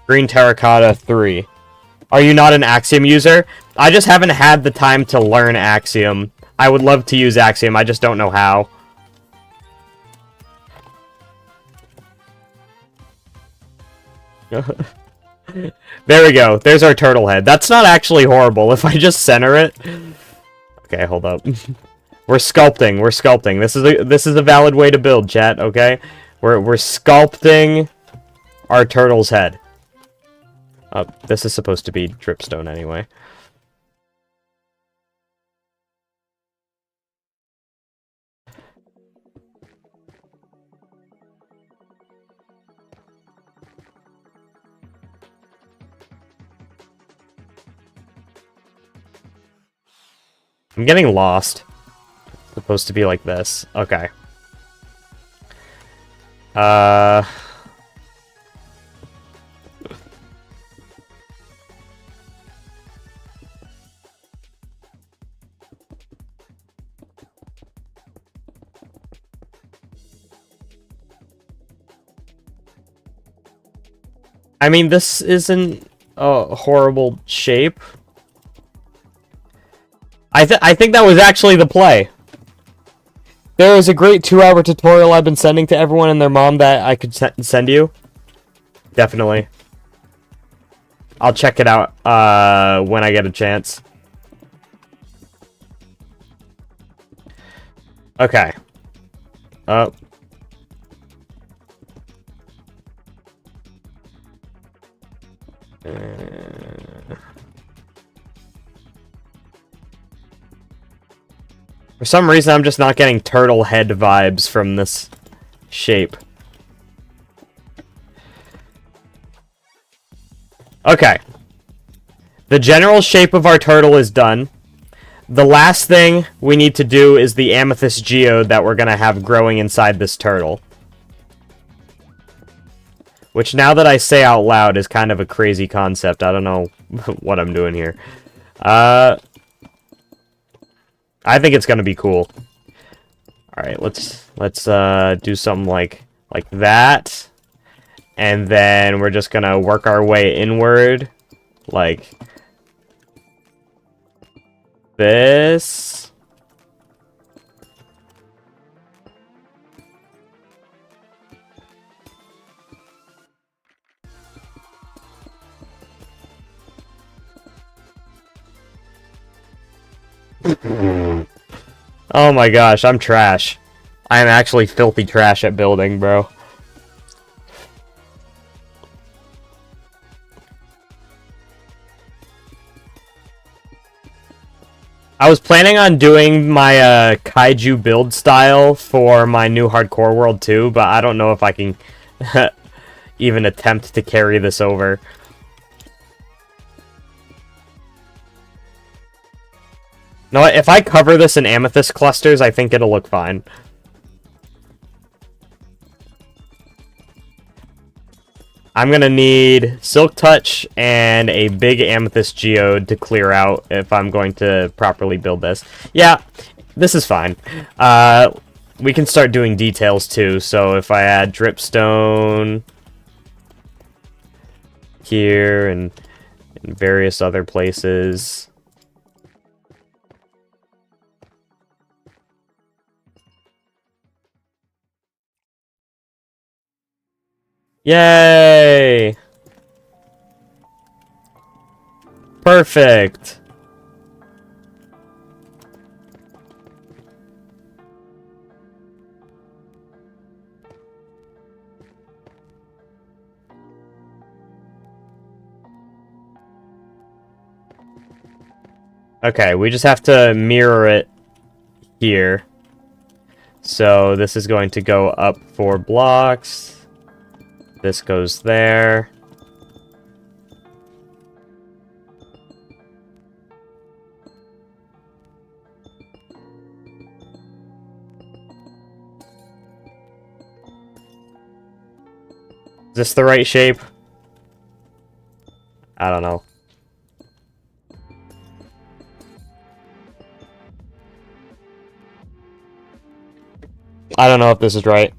Green terracotta 3. Are you not an Axiom user? I just haven't had the time to learn Axiom. I would love to use Axiom, I just don't know how. There we go. There's our turtle head. That's not actually horrible if I just center it. Okay, hold up. We're sculpting. This is a valid way to build, chat, okay? We're sculpting our turtle's head. Oh, this is supposed to be dripstone anyway. I'm getting lost. It's supposed to be like this. Okay. I mean, this isn't a horrible shape. I think that was actually the play. There is a great 2-hour tutorial I've been sending to everyone and their mom that I could send you. Definitely. I'll check it out when I get a chance. Okay. Oh. For some reason, I'm just not getting turtle head vibes from this shape. Okay. The general shape of our turtle is done. The last thing we need to do is the amethyst geode that we're going to have growing inside this turtle. Which, now that I say out loud, is kind of a crazy concept. I don't know what I'm doing here. I think it's gonna be cool. Alright, let's do something like that. And then we're just gonna work our way inward. Like this. Oh my gosh, I'm trash. I am actually filthy trash at building, bro. I was planning on doing my kaiju build style for my new hardcore world too, but I don't know if I can even attempt to carry this over. No, if I cover this in amethyst clusters, I think it'll look fine. I'm gonna need Silk Touch and a big amethyst geode to clear out if I'm going to properly build this. Yeah, this is fine. We can start doing details too, so if I add dripstone here and in various other places. Yay! Perfect! Okay, we just have to mirror it here. So this is going to go up 4 blocks. This goes there. Is this the right shape? I don't know. I don't know if this is right.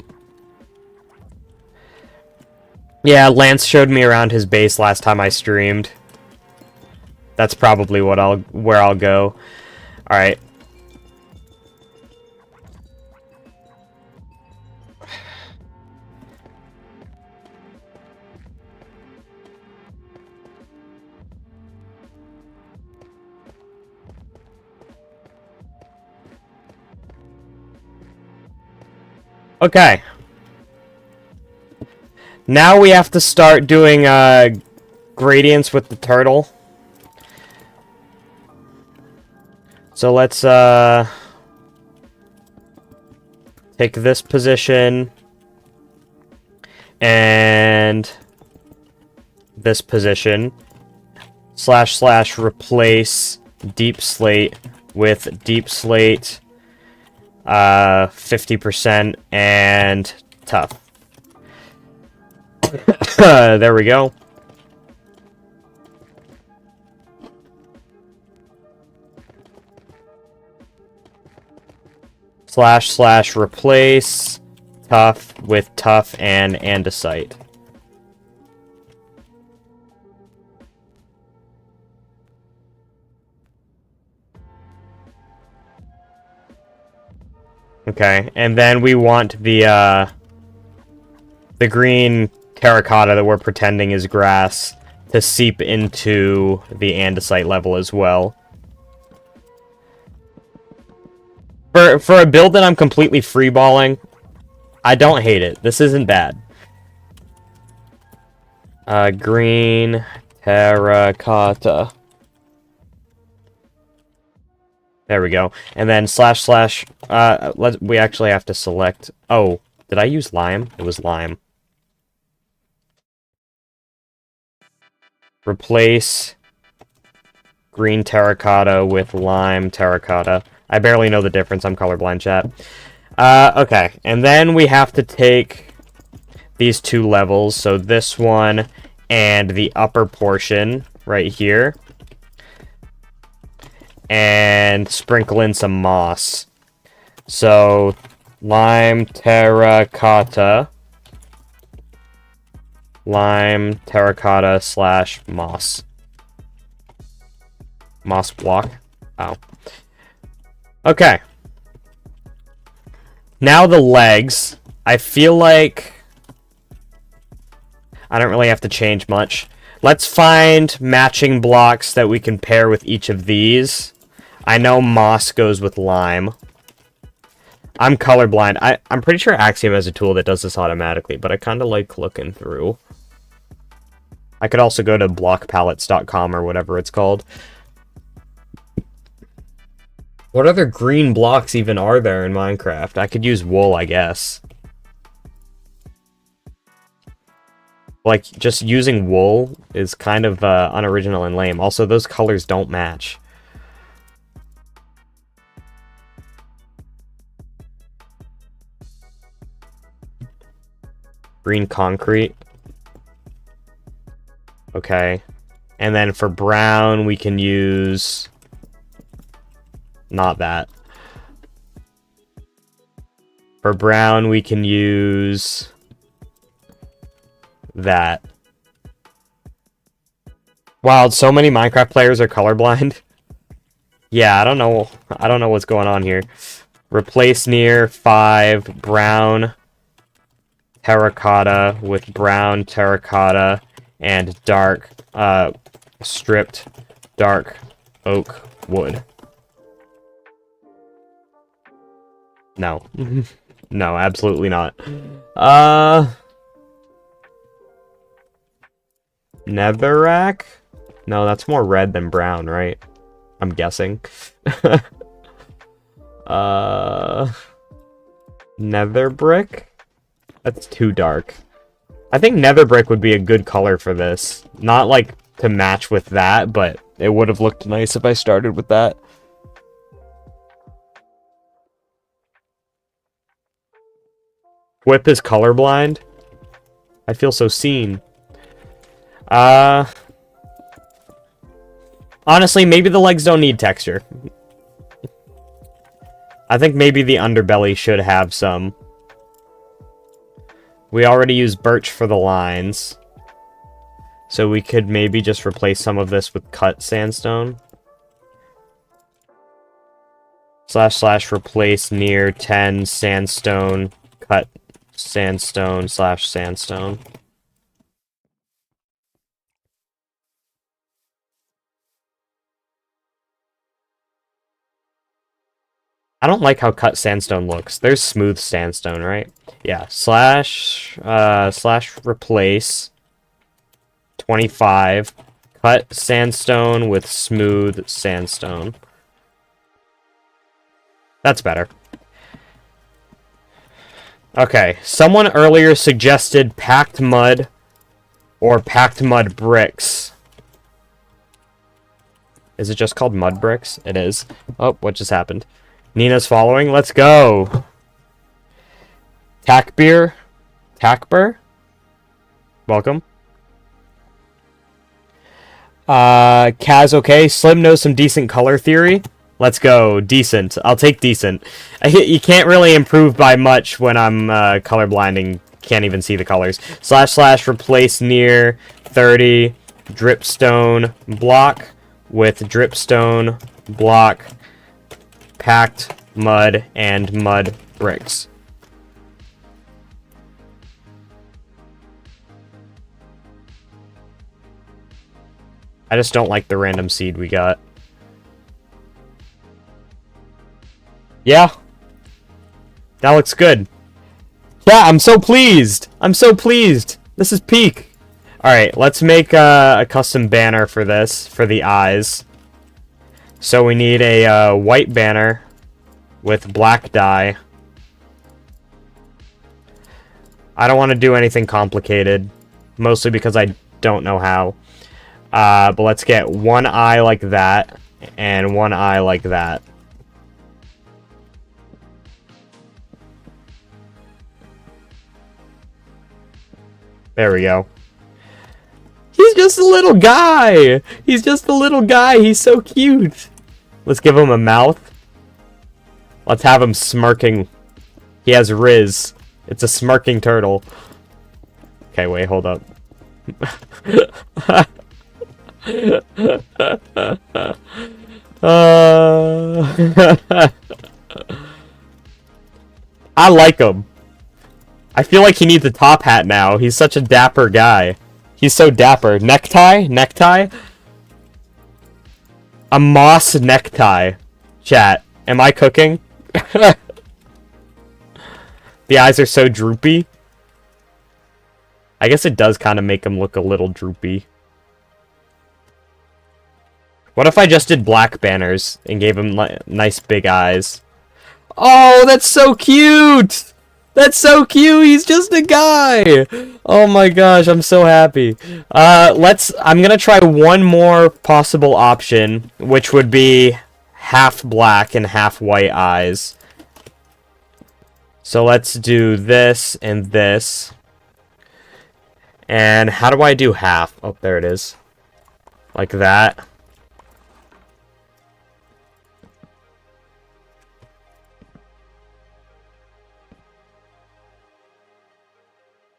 Yeah, Lance showed me around his base last time I streamed. That's probably where I'll go. All right. Okay. Now we have to start doing gradients with the turtle. So let's take this position and this position. / replace deep slate with deep slate 50% and tough. There we go. / replace tough with tough and andesite. Okay, and then we want the green terracotta that we're pretending is grass to seep into the andesite level as well. For a build that I'm completely freeballing, I don't hate it. This isn't bad. Green terracotta. There we go. And then / we actually have to select. Oh, did I use lime? It was lime. Replace green terracotta with lime terracotta. I barely know the difference. I'm colorblind, chat. Okay, and then we have to take these 2 levels. So this one and the upper portion right here. And sprinkle in some moss. So, lime terracotta / moss. Moss block. Oh. Okay. Now the legs. I feel like I don't really have to change much. Let's find matching blocks that we can pair with each of these. I know moss goes with lime. I'm colorblind. I'm pretty sure Axiom has a tool that does this automatically, but I kind of like looking through. I could also go to blockpalettes.com or whatever it's called. What other green blocks even are there in Minecraft? I could use wool, I guess. Like, just using wool is kind of unoriginal and lame. Also, those colors don't match. Green concrete. Okay. And then for brown, we can use... Not that. For brown, we can use... that. Wow, so many Minecraft players are colorblind. Yeah, I don't know what's going on here. Replace near 5 brown terracotta with brown terracotta and dark stripped dark oak wood. No. No, absolutely not. Netherrack? No, that's more red than brown, right? I'm guessing. Nether brick? That's too dark. I think nether brick would be a good color for this. Not like to match with that, but it would have looked nice if I started with that. Whip is colorblind? I feel so seen. Honestly, maybe the legs don't need texture. I think maybe the underbelly should have some. We already used birch for the lines. So we could maybe just replace some of this with cut sandstone. / replace near 10 sandstone, cut sandstone / sandstone. I don't like how cut sandstone looks. There's smooth sandstone, right? Yeah, / replace 25 cut sandstone with smooth sandstone. That's better. Okay, someone earlier suggested packed mud or packed mud bricks. Is it just called mud bricks? It is. Oh, what just happened? Nina's following. Let's go. Takbir. Welcome. Kaz, okay. Slim knows some decent color theory. Let's go. Decent. I'll take decent. You can't really improve by much when I'm colorblinding. Can't even see the colors. / replace near 30 dripstone block with dripstone block packed mud and mud bricks. I just don't like the random seed we got. Yeah. That looks good. Yeah, I'm so pleased. I'm so pleased. This is peak. Alright, let's make a custom banner for this, for the eyes. So we need a white banner with black dye. I don't want to do anything complicated, mostly because I don't know how. But let's get one eye like that, and one eye like that. There we go. He's just a little guy! He's just a little guy, he's so cute! Let's give him a mouth. Let's have him smirking. He has Riz. It's a smirking turtle. Okay, wait, hold up. I like him. I feel like he needs a top hat now. He's such a dapper guy. He's so dapper. Necktie? Necktie? A moss necktie. Chat. Am I cooking? The eyes are so droopy. I guess it does kind of make him look a little droopy. What if I just did black banners and gave him nice big eyes? Oh, that's so cute! That's so cute! He's just a guy! Oh my gosh, I'm so happy. I'm gonna try one more possible option, which would be half black and half white eyes. So let's do this and this. And how do I do half? Oh, there it is. Like that.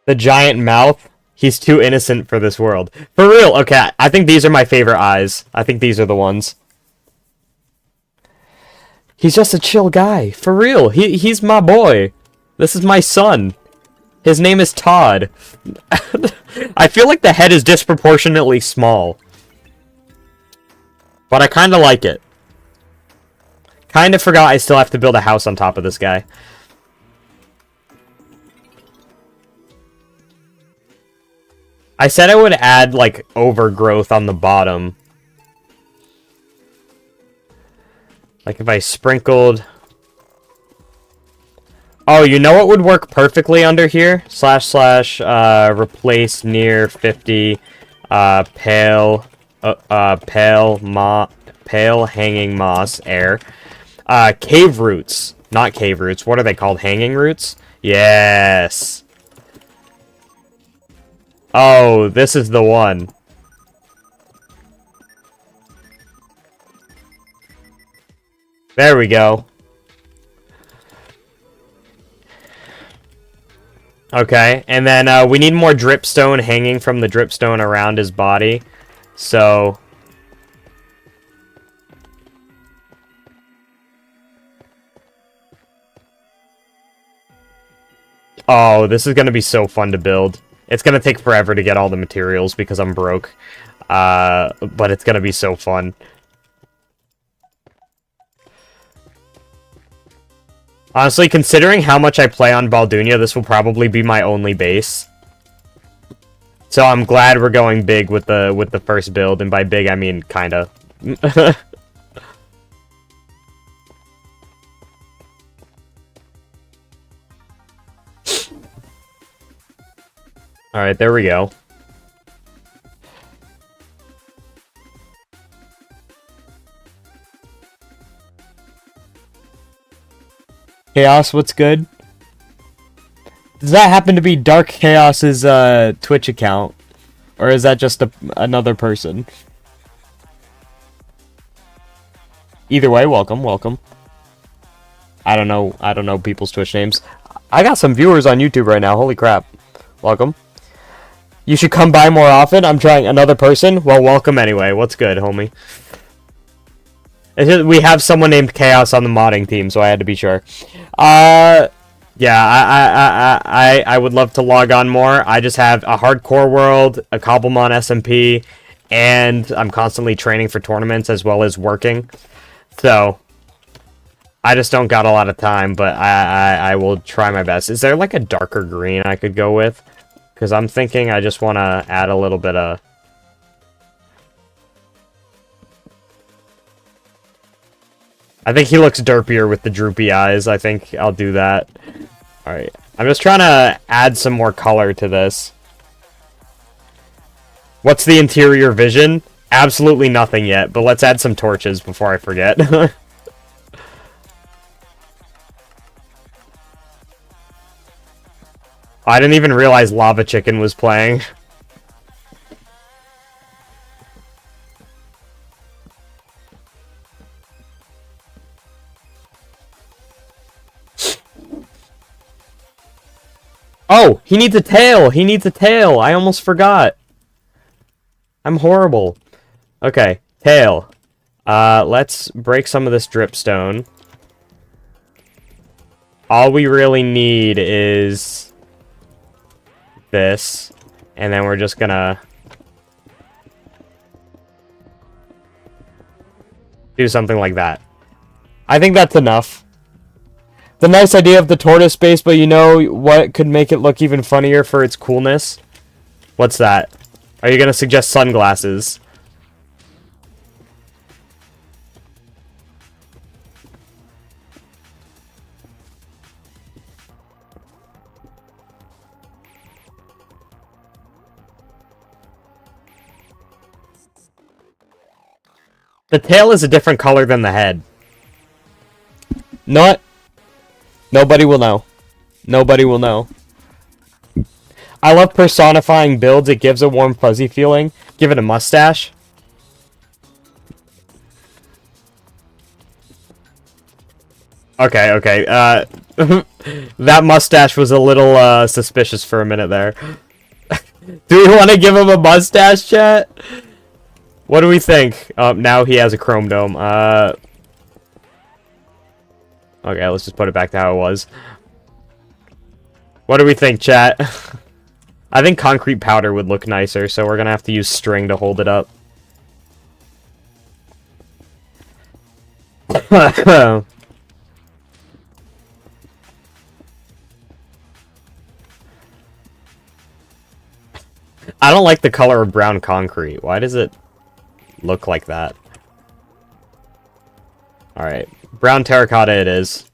The giant mouth. He's too innocent for this world. For real, okay, I think these are my favorite eyes. I think these are the ones. He's just a chill guy. For real, he's my boy. This is my son. His name is Todd. I feel like the head is disproportionately small. But I kind of like it. Kind of forgot I still have to build a house on top of this guy. I said I would add, like, overgrowth on the bottom. Like, if I sprinkled... Oh, you know what would work perfectly under here? / replace near 50 pale hanging moss air. Cave roots. Not cave roots. What are they called? Hanging roots? Yes. Oh, this is the one. There we go. Okay, and then we need more dripstone hanging from the dripstone around his body. So... Oh, this is going to be so fun to build. It's going to take forever to get all the materials because I'm broke. But it's going to be so fun. Honestly, considering how much I play on Baldoonia, this will probably be my only base. So I'm glad we're going big with the first build, and by big I mean kinda. Alright, there we go. Chaos, what's good? Does that happen to be Dark Chaos's Twitch account? Or is that just another person? Either way, welcome, welcome. I don't know people's Twitch names. I got some viewers on YouTube right now, holy crap. Welcome. You should come by more often. I'm trying another person. Well, welcome anyway. What's good, homie? We have someone named Chaos on the modding team, so I had to be sure. Yeah, I would love to log on more. I just have a hardcore world, a Cobblemon SMP, and I'm constantly training for tournaments as well as working. So, I just don't got a lot of time, but I will try my best. Is there like a darker green I could go with? Because I'm thinking I just want to add a little bit of... I think he looks derpier with the droopy eyes. I think I'll do that. Alright. I'm just trying to add some more color to this. What's the interior vision? Absolutely nothing yet, but let's add some torches before I forget. I didn't even realize Lava Chicken was playing. Oh, he needs a tail! He needs a tail! I almost forgot. I'm horrible. Okay, tail. Let's break some of this dripstone. All we really need is... this, and then we're just gonna do something like that. I think that's enough. The nice idea of the tortoise base, but you know what could make it look even funnier for its coolness? What's that? Are you gonna suggest sunglasses? The tail is a different color than the head. Not. Nobody will know. Nobody will know. I love personifying builds. It gives a warm, fuzzy feeling. Give it a mustache. Okay, okay. That mustache was a little suspicious for a minute there. Do we want to give him a mustache, chat? What do we think? Now he has a chrome dome. Okay, let's just put it back to how it was. What do we think, chat? I think concrete powder would look nicer, so we're gonna have to use string to hold it up. I don't like the color of brown concrete. Why does it look like that? Alright. Brown terracotta it is.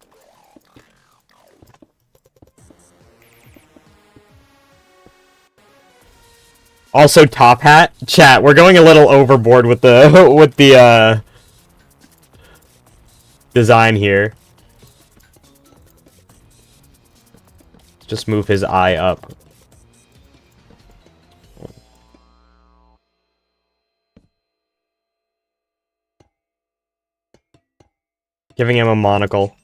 Also top hat. Chat, we're going a little overboard with the with the design here. Just move his eye up. Giving him a monocle.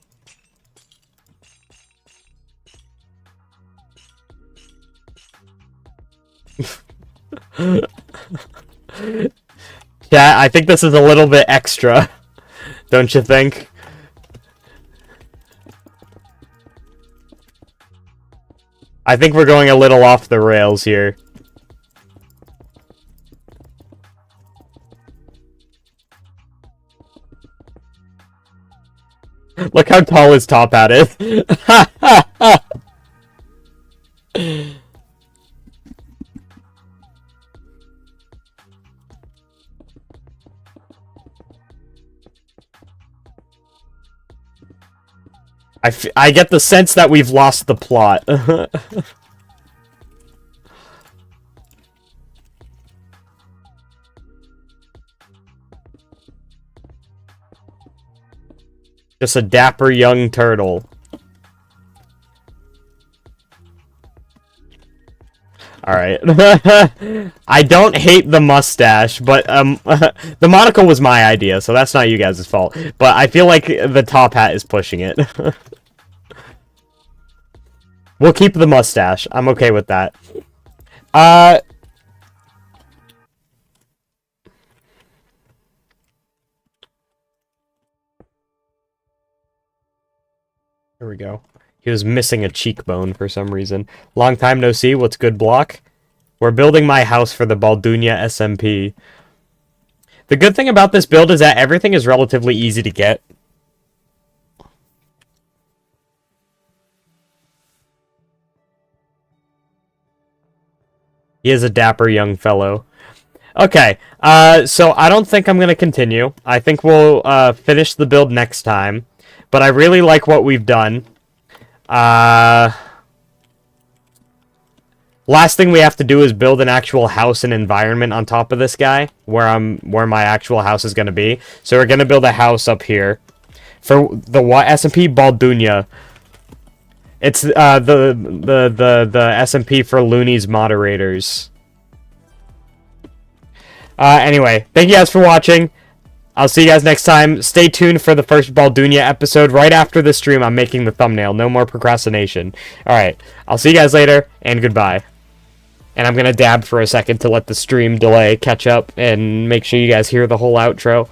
Yeah, I think this is a little bit extra. Don't you think? I think we're going a little off the rails here. Look how tall his top hat is. I get the sense that we've lost the plot. Just a dapper young turtle. Alright. I don't hate the mustache, but the monocle was my idea, so that's not you guys' fault. But I feel like the top hat is pushing it. We'll keep the mustache. I'm okay with that. Here we go. He was missing a cheekbone for some reason. Long time no see. What's good, block? We're building my house for the BALDOONIA SMP. The good thing about this build is that everything is relatively easy to get. He is a dapper young fellow. Okay, so I don't think I'm going to continue. I think we'll finish the build next time. But I really like what we've done. Last thing we have to do is build an actual house and environment on top of this guy, where my actual house is going to be. So we're going to build a house up here for the SMP BALDOONIA. It's the SMP for Looney's moderators. Anyway, thank you guys for watching. I'll see you guys next time. Stay tuned for the first BALDOONIA episode. Right after the stream, I'm making the thumbnail. No more procrastination. Alright, I'll see you guys later, and goodbye. And I'm gonna dab for a second to let the stream delay catch up and make sure you guys hear the whole outro.